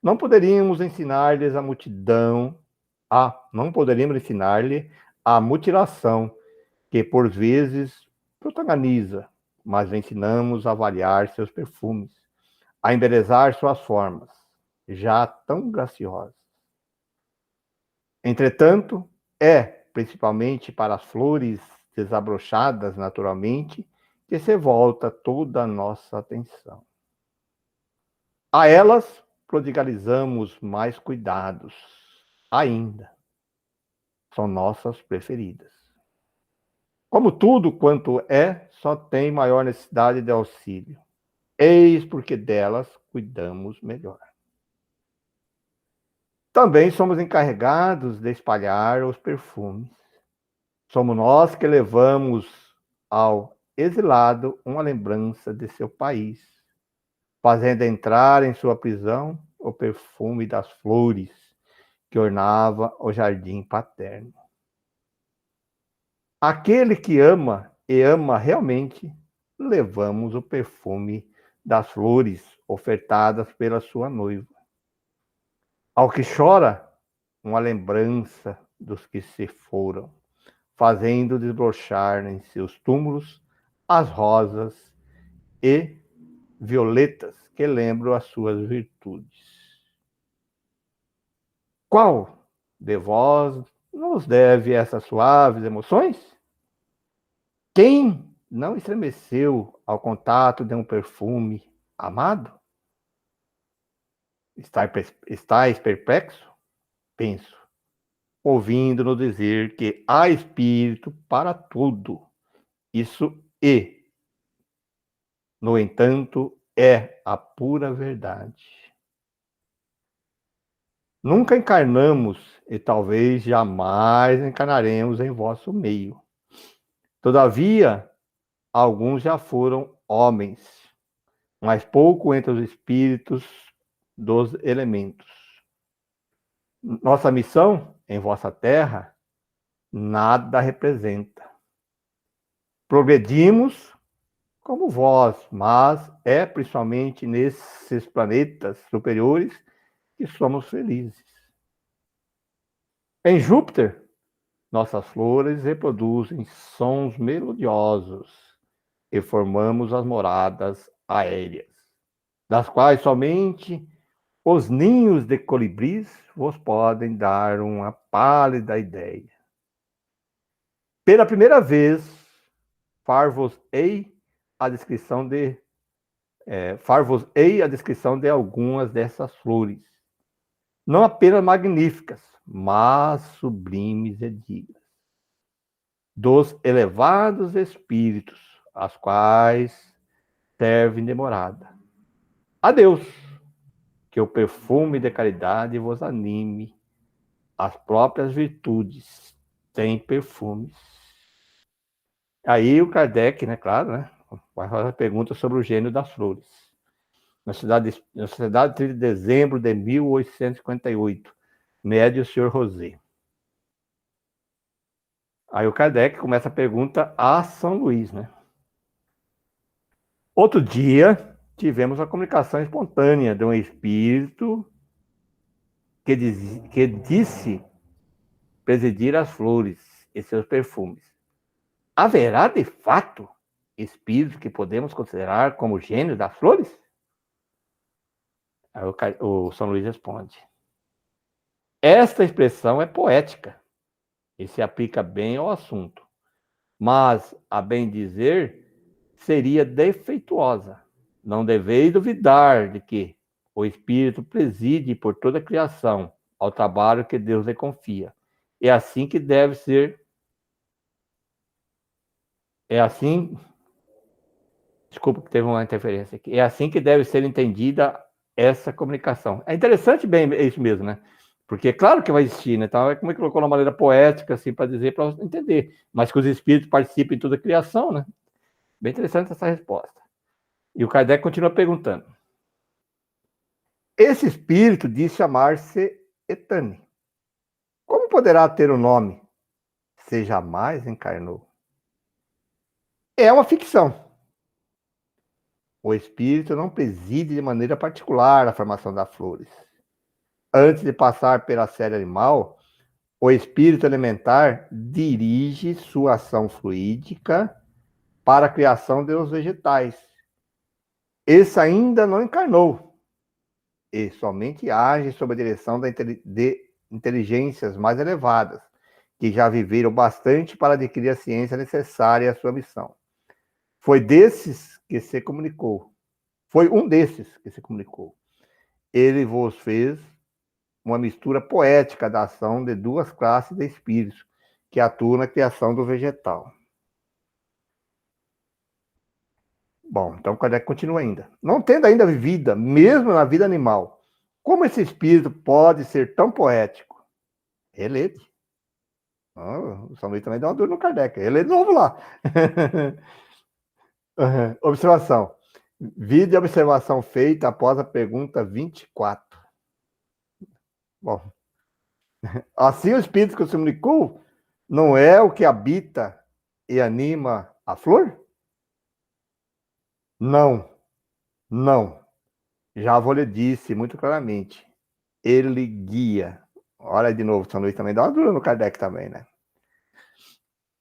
Não poderíamos ensinar-lhes não poderíamos ensinar-lhe a mutilação que por vezes protagoniza, mas ensinamos a avaliar seus perfumes, a embelezar suas formas, já tão graciosas. Entretanto, é principalmente para as flores desabrochadas naturalmente que se volta toda a nossa atenção. A elas prodigalizamos mais cuidados ainda. São nossas preferidas. Como tudo quanto só tem maior necessidade de auxílio. Eis porque delas cuidamos melhor. Também somos encarregados de espalhar os perfumes. Somos nós que levamos ao exilado uma lembrança de seu país, fazendo entrar em sua prisão o perfume das flores que ornava o jardim paterno. Aquele que ama e ama realmente, levamos o perfume das flores ofertadas pela sua noiva. Ao que chora, uma lembrança dos que se foram, fazendo desbrochar em seus túmulos as rosas e violetas que lembram as suas virtudes. Qual de vós nos deve essas suaves emoções? Quem não estremeceu ao contato de um perfume amado? Estais perplexo? Penso, ouvindo-nos dizer que há espírito para tudo. Isso no entanto, é a pura verdade. Nunca encarnamos e talvez jamais encarnaremos em vosso meio. Todavia, alguns já foram homens, mas pouco entre os espíritos dos elementos. Nossa missão em vossa terra nada representa. Progredimos como vós, mas é principalmente nesses planetas superiores que somos felizes. Em Júpiter, nossas flores reproduzem sons melodiosos e formamos as moradas aéreas, das quais somente os ninhos de colibris vos podem dar uma pálida ideia. Pela primeira vez, far-vos-ei a descrição de algumas dessas flores, não apenas magníficas, mas sublimes e dignas, dos elevados espíritos, as quais servem de morada. Adeus, que o perfume de caridade vos anime, as próprias virtudes têm perfumes. Aí o Kardec, né, claro, né, vai fazer a pergunta sobre o gênio das flores. Na cidade de dezembro de 1858, médio o senhor Rosé. Aí o Kardec começa a pergunta a São Luís, né? Outro dia, tivemos a comunicação espontânea de um espírito que disse presidir as flores e seus perfumes. Haverá, de fato, espíritos que podemos considerar como gênios das flores? Aí o São Luís responde. Esta expressão é poética e se aplica bem ao assunto, mas, a bem dizer, seria defeituosa. Não deveis duvidar de que o Espírito preside por toda a criação ao trabalho que Deus lhe confia. É assim que deve ser. É assim. Desculpa que teve uma interferência aqui. É assim que deve ser entendida essa comunicação. É interessante, bem, é isso mesmo, né? Porque é claro que vai existir, né? Então, é como ele colocou de uma maneira poética, assim, para dizer, para entender. Mas que os espíritos participem de toda a criação, né? Bem interessante essa resposta. E o Kardec continua perguntando. Esse espírito diz chamar-se Etane. Como poderá ter o nome se jamais encarnou? É uma ficção. O espírito não preside de maneira particular a formação das flores. Antes de passar pela série animal, o espírito elementar dirige sua ação fluídica para a criação dos vegetais. Esse ainda não encarnou e somente age sob a direção de inteligências mais elevadas, que já viveram bastante para adquirir a ciência necessária à sua missão. Foi um desses que se comunicou. Ele vos fez uma mistura poética da ação de duas classes de espíritos que atuam na criação do vegetal. Bom, então Kardec continua ainda. Não tendo ainda vivida, mesmo na vida animal, como esse espírito pode ser tão poético? Relete. O São Luís também deu uma dor no Kardec. Ele de novo lá. Observação. Vídeo e observação feita após a pergunta 24. Bom, assim o espírito que se comunicou não é o que habita e anima a flor? Não, não. Já vou lhe disse muito claramente. Ele guia. Olha de novo, São Luís também dá uma dura no Kardec também, né?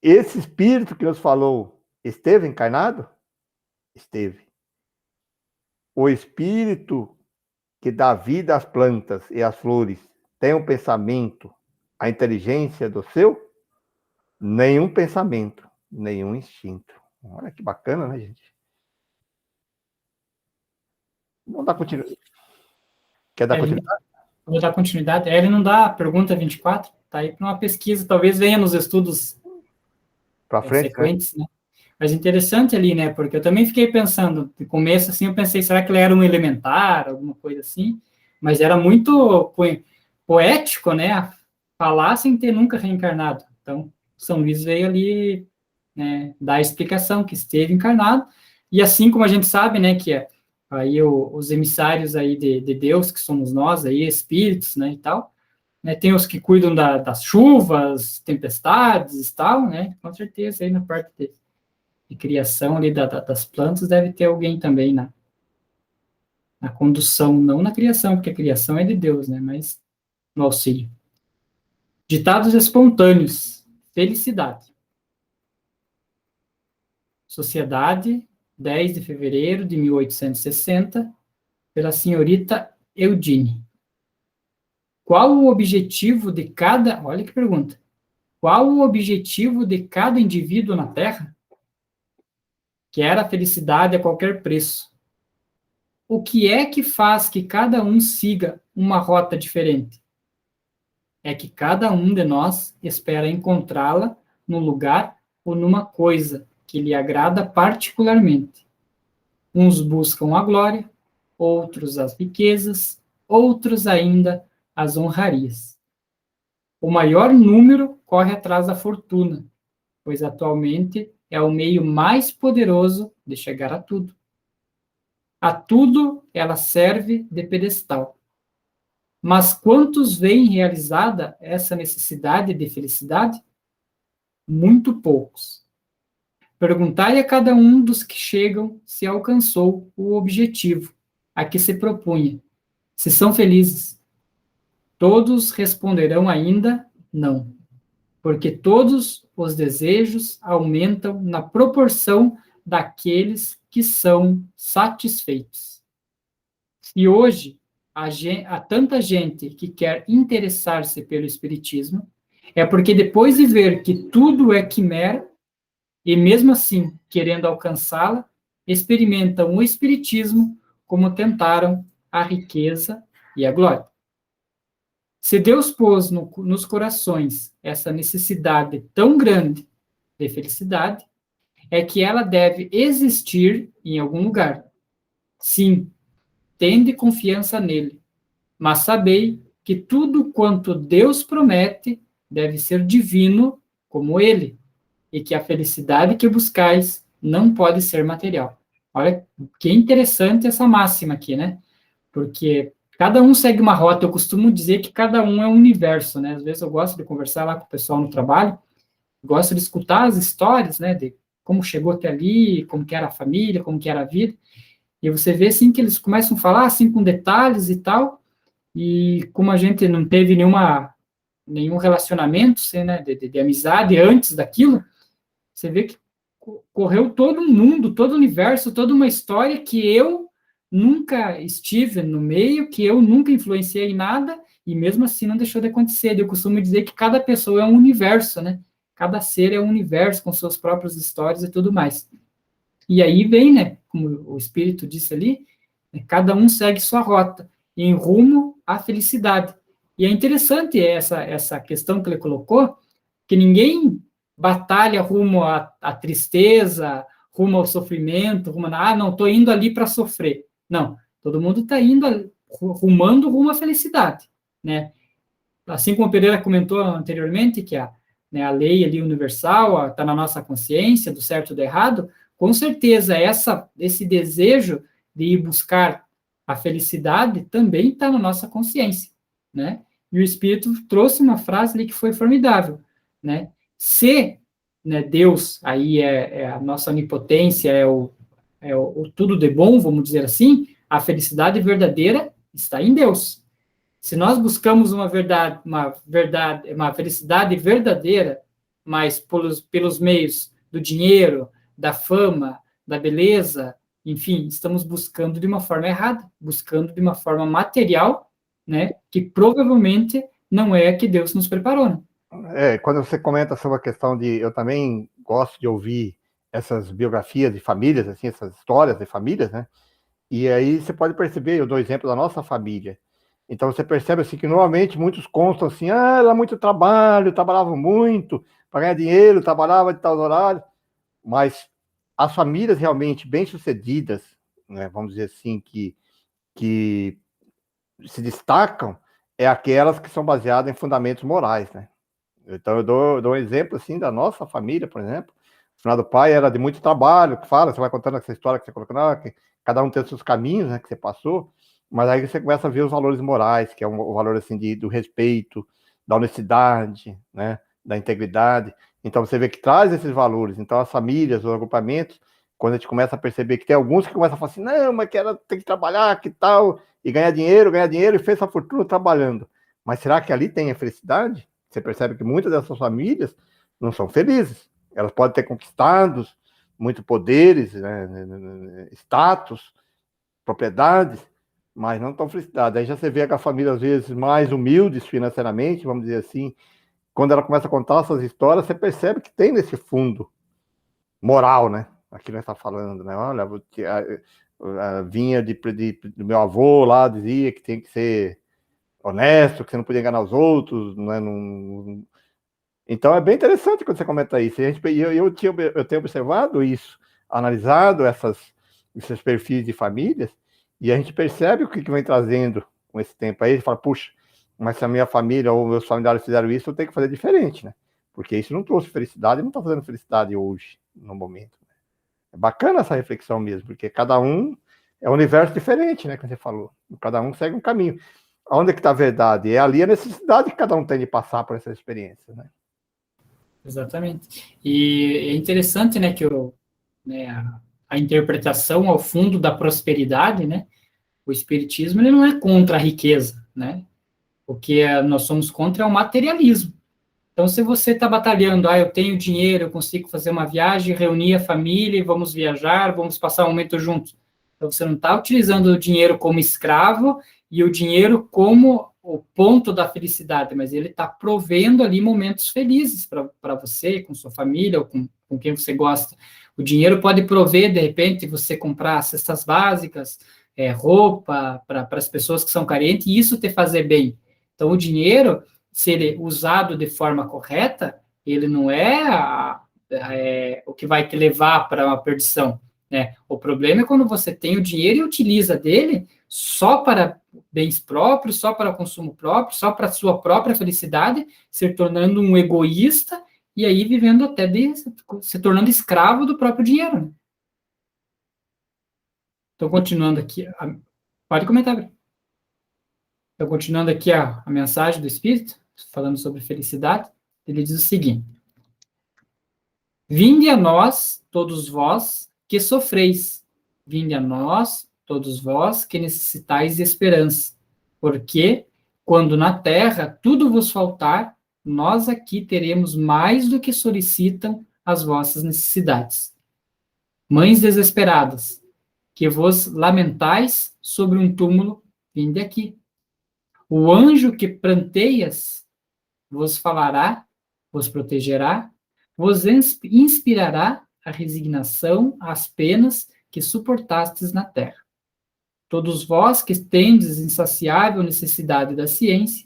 Esse espírito que nos falou esteve encarnado? Esteve. o espírito que dá vida às plantas e às flores tem um pensamento, a inteligência do seu? Nenhum pensamento, nenhum instinto. Olha que bacana, né, gente? Vamos dar continuidade. Quer dar continuidade? Vou dar continuidade. Ele não dá a pergunta 24, tá aí para uma pesquisa, talvez venha nos estudos para frente, sequentes, né? Mas interessante ali, né? Porque eu também fiquei pensando, no começo, assim, eu pensei, será que ele era um elementar, alguma coisa assim? Mas era muito poético, né? Falar sem ter nunca reencarnado. Então, São Luís veio ali, né, dar a explicação que esteve encarnado, e assim como a gente sabe, né, que aí os emissários aí de Deus, que somos nós, aí, espíritos, né, e tal, né, tem os que cuidam das chuvas, tempestades e tal, né, com certeza aí na parte de criação ali das plantas deve ter alguém também na condução, não na criação, porque a criação é de Deus, né, mas no auxílio. Ditados espontâneos. Felicidade. Sociedade, 10 de fevereiro de 1860, pela senhorita Eudine. Qual o objetivo de cada... Olha que pergunta. Qual o objetivo de cada indivíduo na Terra? Quer a felicidade a qualquer preço. O que é que faz que cada um siga uma rota diferente? É que cada um de nós espera encontrá-la num lugar ou numa coisa que lhe agrada particularmente. Uns buscam a glória, outros as riquezas, outros ainda as honrarias. O maior número corre atrás da fortuna, pois atualmente é o meio mais poderoso de chegar a tudo. A tudo ela serve de pedestal. Mas quantos veem realizada essa necessidade de felicidade? Muito poucos. Perguntai a cada um dos que chegam se alcançou o objetivo a que se propunha, se são felizes. Todos responderão ainda não, porque todos os desejos aumentam na proporção daqueles que são satisfeitos. E hoje há tanta gente que quer interessar-se pelo Espiritismo, é porque depois de ver que tudo é quimera, e mesmo assim, querendo alcançá-la, experimentam o Espiritismo como tentaram a riqueza e a glória. Se Deus pôs nos corações essa necessidade tão grande de felicidade, é que ela deve existir em algum lugar. Sim, tende confiança nele, mas sabei que tudo quanto Deus promete deve ser divino como ele, e que a felicidade que buscais não pode ser material. Olha que interessante essa máxima aqui, né? Porque cada um segue uma rota. Eu costumo dizer que cada um é um universo, né? Às vezes eu gosto de conversar lá com o pessoal no trabalho, gosto de escutar as histórias, né? De como chegou até ali, como que era a família, como que era a vida. E você vê, assim, que eles começam a falar, assim, com detalhes e tal, e como a gente não teve nenhum relacionamento, assim, né, de amizade antes daquilo, você vê que correu todo um mundo, todo o universo, toda uma história que eu nunca estive no meio, que eu nunca influenciei em nada, e mesmo assim não deixou de acontecer. Eu costumo dizer que cada pessoa é um universo, né? Cada ser é um universo com suas próprias histórias e tudo mais. E aí vem, né, como o Espírito disse ali, né, cada um segue sua rota, em rumo à felicidade. E é interessante essa questão que ele colocou, que ninguém batalha rumo à tristeza, rumo ao sofrimento, não, estou indo ali para sofrer. Não, todo mundo está indo, rumando rumo à felicidade, né? Assim como o Pereira comentou anteriormente, que né, a lei ali universal está na nossa consciência, do certo e do errado, com certeza esse desejo de ir buscar a felicidade também está na nossa consciência, né? E o Espírito trouxe uma frase ali que foi formidável, né? Se, né, Deus aí é a nossa onipotência, é o tudo de bom, vamos dizer assim, a felicidade verdadeira está em Deus. Se nós buscamos uma felicidade verdadeira, mas pelos meios do dinheiro, da fama, da beleza enfim, estamos buscando de uma forma errada, buscando de uma forma material, né, que provavelmente não é a que Deus nos preparou, né? Quando você comenta sobre a questão de... Eu também gosto de ouvir essas biografias de famílias, assim, essas histórias de famílias, né? E aí você pode perceber, eu dou exemplo da nossa família. Então você percebe assim que normalmente muitos constam assim, era muito trabalho, trabalhava muito para ganhar dinheiro, trabalhava de tal horário, mas as famílias realmente bem-sucedidas, né, vamos dizer assim, que se destacam, é aquelas que são baseadas em fundamentos morais, né? Então, eu dou um exemplo, assim, da nossa família, por exemplo. O final do pai era de muito trabalho, que fala, você vai contando essa história que você colocou, que cada um tem os seus caminhos, né, que você passou, mas aí você começa a ver os valores morais, que é o valor, assim, do respeito, da honestidade, né, da integridade. Então, você vê que traz esses valores. Então, as famílias, os agrupamentos, quando a gente começa a perceber que tem alguns que começam a falar assim, não, mas que tem que trabalhar, que tal, e ganhar dinheiro, e fez essa fortuna trabalhando. Mas será que ali tem a felicidade? Você percebe que muitas dessas famílias não são felizes. Elas podem ter conquistado muitos poderes, né, status, propriedades, mas não estão felicidades. Aí já você vê que a família, às vezes, mais humildes financeiramente, vamos dizer assim, quando ela começa a contar essas histórias, você percebe que tem nesse fundo moral, né? Aqui nós está falando, né? Olha, vinha do meu avô lá, dizia que tem que ser honesto, que você não podia enganar os outros, né? Então é bem interessante quando você comenta isso. Eu tenho observado isso, analisado esses perfis de famílias, e a gente percebe o que vem trazendo com esse tempo aí. A gente fala, puxa, mas se a minha família ou meus familiares fizeram isso, eu tenho que fazer diferente, né? Porque isso não trouxe felicidade, não está fazendo felicidade hoje, no momento. É bacana essa reflexão mesmo, porque cada um é um universo diferente, né? Que você falou. Cada um segue um caminho. Onde é que está a verdade? É ali a necessidade que cada um tem de passar por essa experiência, né? Exatamente. E é interessante, né, que né, a interpretação ao fundo da prosperidade, né, o espiritismo ele não é contra a riqueza, né? O que nós somos contra é o materialismo. Então, se você está batalhando, eu tenho dinheiro, eu consigo fazer uma viagem, reunir a família, vamos viajar, vamos passar um momento juntos. Então, você não está utilizando o dinheiro como escravo e o dinheiro como o ponto da felicidade, mas ele está provendo ali momentos felizes para você, com sua família, ou com quem você gosta. O dinheiro pode prover, de repente, você comprar cestas básicas, roupa para as pessoas que são carentes, e isso te fazer bem. Então, o dinheiro, se ele usado de forma correta, ele não é o que vai te levar para uma perdição, né? O problema é quando você tem o dinheiro e utiliza dele só para bens próprios, só para consumo próprio, só para sua própria felicidade, se tornando um egoísta e aí vivendo até se tornando escravo do próprio dinheiro, né? Estou continuando aqui. Pode comentar, Bri. Estou continuando aqui a mensagem do Espírito, falando sobre felicidade. Ele diz o seguinte: vinde a nós, todos vós, que sofreis. Vinde a nós, todos vós, que necessitais de esperança. Porque, quando na terra tudo vos faltar, nós aqui teremos mais do que solicitam as vossas necessidades. Mães desesperadas, que vos lamentais sobre um túmulo, vinde aqui. O anjo que pranteias vos falará, vos protegerá, vos inspirará a resignação às penas que suportastes na terra. Todos vós que tendes insaciável necessidade da ciência,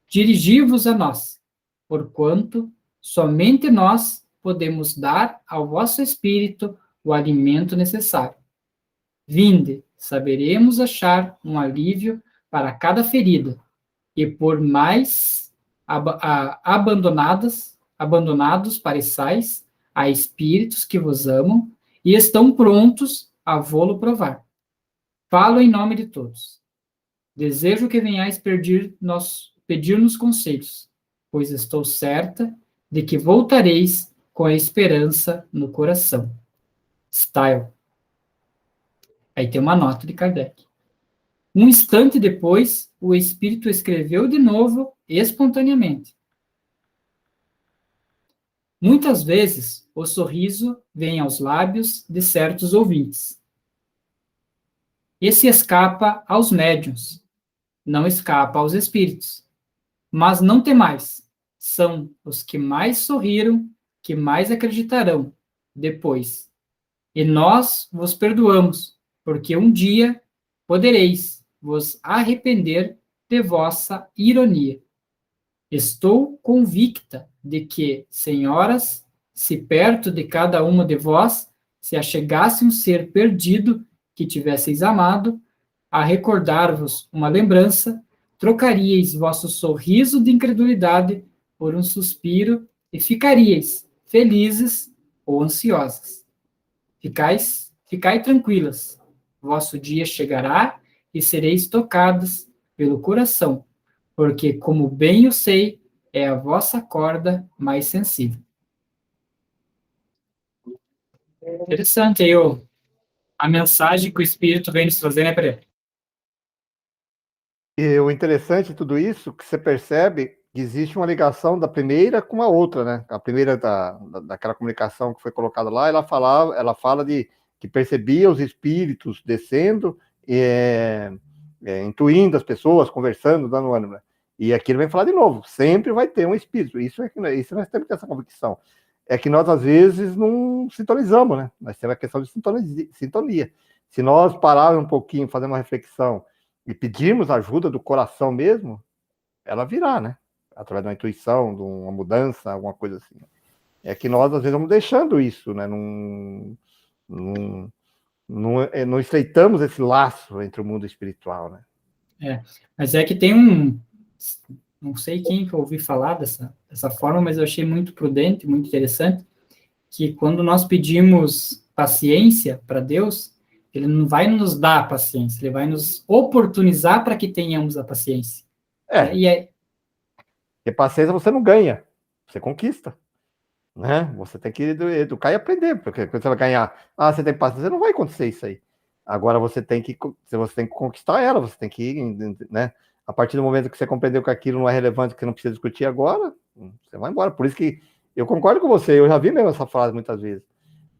dirigi-vos a nós, porquanto somente nós podemos dar ao vosso espírito o alimento necessário. Vinde, saberemos achar um alívio para cada ferida, e por mais abandonados pareçais a espíritos que vos amam e estão prontos a vô-lo provar. Falo em nome de todos. Desejo que venhais pedir-nos conselhos, pois estou certa de que voltareis com a esperança no coração. Style. Aí tem uma nota de Kardec. Um instante depois, o espírito escreveu de novo, espontaneamente. Muitas vezes, o sorriso vem aos lábios de certos ouvintes. Esse escapa aos médiuns, não escapa aos espíritos. Mas não temais, são os que mais sorriram, que mais acreditarão depois. E nós vos perdoamos, porque um dia podereis vos arrepender de vossa ironia. Estou convicta de que, senhoras, se perto de cada uma de vós se achegasse um ser perdido que tivesseis amado, a recordar-vos uma lembrança, trocaríeis vosso sorriso de incredulidade por um suspiro e ficaríeis felizes ou ansiosas. Ficai tranquilas, vosso dia chegará e sereis tocadas pelo coração, porque, como bem eu sei, é a vossa corda mais sensível. Interessante aí a mensagem que o Espírito vem nos trazer, né, Pedro? E o interessante de tudo isso, que você percebe que existe uma ligação da primeira com a outra, né? A primeira daquela comunicação que foi colocada lá, ela fala de que percebia os espíritos descendo, intuindo as pessoas, conversando, dando ânimo. Né? E aqui ele vem falar de novo, sempre vai ter um espírito. Isso nós temos que ter essa convicção. É que nós, às vezes, não sintonizamos, né? Nós temos a questão de sintonia. Se nós pararmos um pouquinho, fazer uma reflexão, e pedirmos ajuda do coração mesmo, ela virá, né? Através de uma intuição, de uma mudança, alguma coisa assim. É que nós, às vezes, vamos deixando isso, né? Não estreitamos esse laço entre o mundo espiritual, né? Mas é que tem não sei quem que eu ouvi falar dessa forma, mas eu achei muito prudente, muito interessante, que quando nós pedimos paciência para Deus, ele não vai nos dar a paciência, ele vai nos oportunizar para que tenhamos a paciência. Porque paciência você não ganha, você conquista. Né? Você tem que educar e aprender, porque quando você vai ganhar, você tem paciência, não vai acontecer isso aí. Agora você tem que conquistar ela, você tem que, né? A partir do momento que você compreendeu que aquilo não é relevante, que não precisa discutir agora, você vai embora. Por isso que eu concordo com você, eu já vi mesmo essa frase muitas vezes.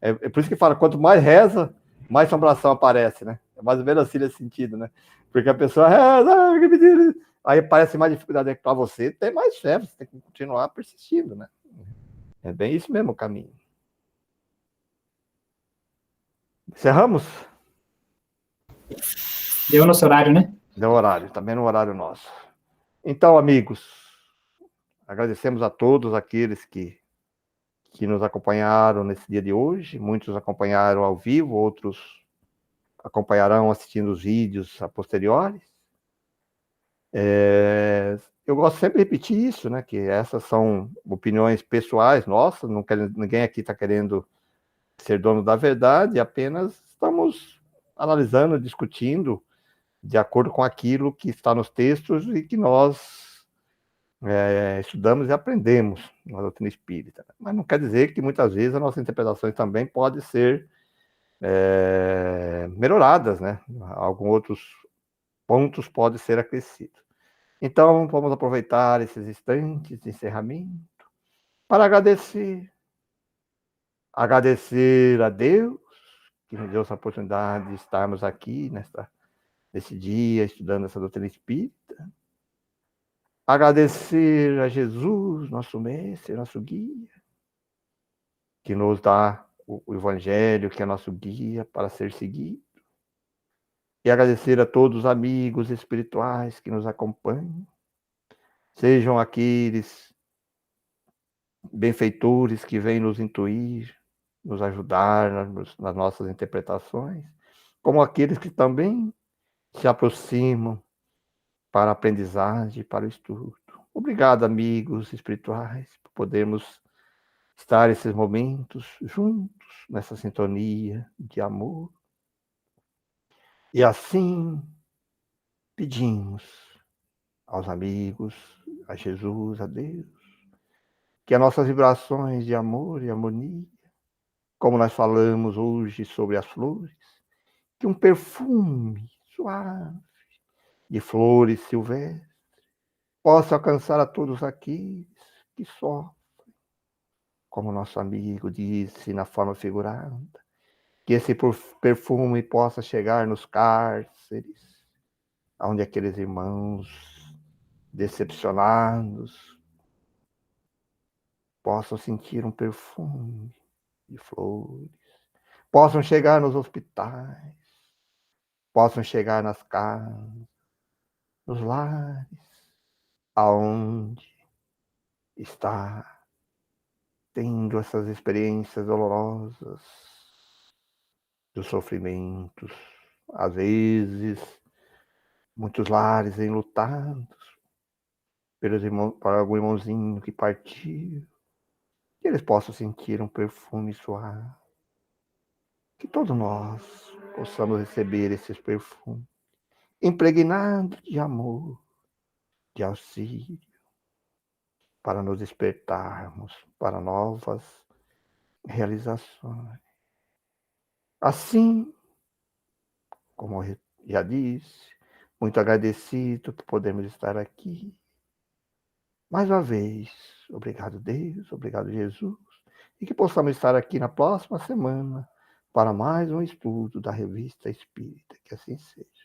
É por isso que fala, quanto mais reza, mais assombração aparece, né? É mais ou menos assim nesse sentido, né? Porque a pessoa reza, aí aparece mais dificuldade para você, tem mais fé, você tem que continuar persistindo, né? É bem isso mesmo o caminho. Encerramos? Deu nosso horário, né? Deu horário, também no horário nosso. Então, amigos, agradecemos a todos aqueles que nos acompanharam nesse dia de hoje. Muitos acompanharam ao vivo, outros acompanharão assistindo os vídeos a posteriores. Eu gosto sempre de repetir isso, né? Que essas são opiniões pessoais nossas, ninguém aqui está querendo ser dono da verdade, apenas estamos analisando, discutindo de acordo com aquilo que está nos textos e que nós estudamos e aprendemos na doutrina espírita. Mas não quer dizer que muitas vezes as nossas interpretações também podem ser melhoradas, né? Alguns outros pontos podem ser acrescidos. Então, vamos aproveitar esses instantes de encerramento para agradecer a Deus que nos deu essa oportunidade de estarmos aqui nesse dia, estudando essa doutrina espírita. Agradecer a Jesus, nosso mestre, nosso guia, que nos dá o Evangelho, que é nosso guia para ser seguido. E agradecer a todos os amigos espirituais que nos acompanham, sejam aqueles benfeitores que vêm nos intuir, nos ajudar nas nossas interpretações, como aqueles que também se aproximam para a aprendizagem, para o estudo. Obrigado, amigos espirituais, por podermos estar esses momentos juntos, nessa sintonia de amor. E assim pedimos aos amigos, a Jesus, a Deus, que as nossas vibrações de amor e harmonia, como nós falamos hoje sobre as flores, que um perfume suave de flores silvestres possa alcançar a todos aqueles que sofrem, como nosso amigo disse na forma figurada, que esse perfume possa chegar nos cárceres, onde aqueles irmãos decepcionados possam sentir um perfume de flores, possam chegar nos hospitais, possam chegar nas casas, nos lares, aonde está tendo essas experiências dolorosas dos sofrimentos, às vezes, muitos lares enlutados pelos irmãos, por algum irmãozinho que partiu, que eles possam sentir um perfume suave, que todos nós possamos receber esses perfumes, impregnados de amor, de auxílio, para nos despertarmos para novas realizações. Assim, como eu já disse, muito agradecido por podermos estar aqui. Mais uma vez, obrigado Deus, obrigado Jesus, e que possamos estar aqui na próxima semana para mais um estudo da Revista Espírita, que assim seja.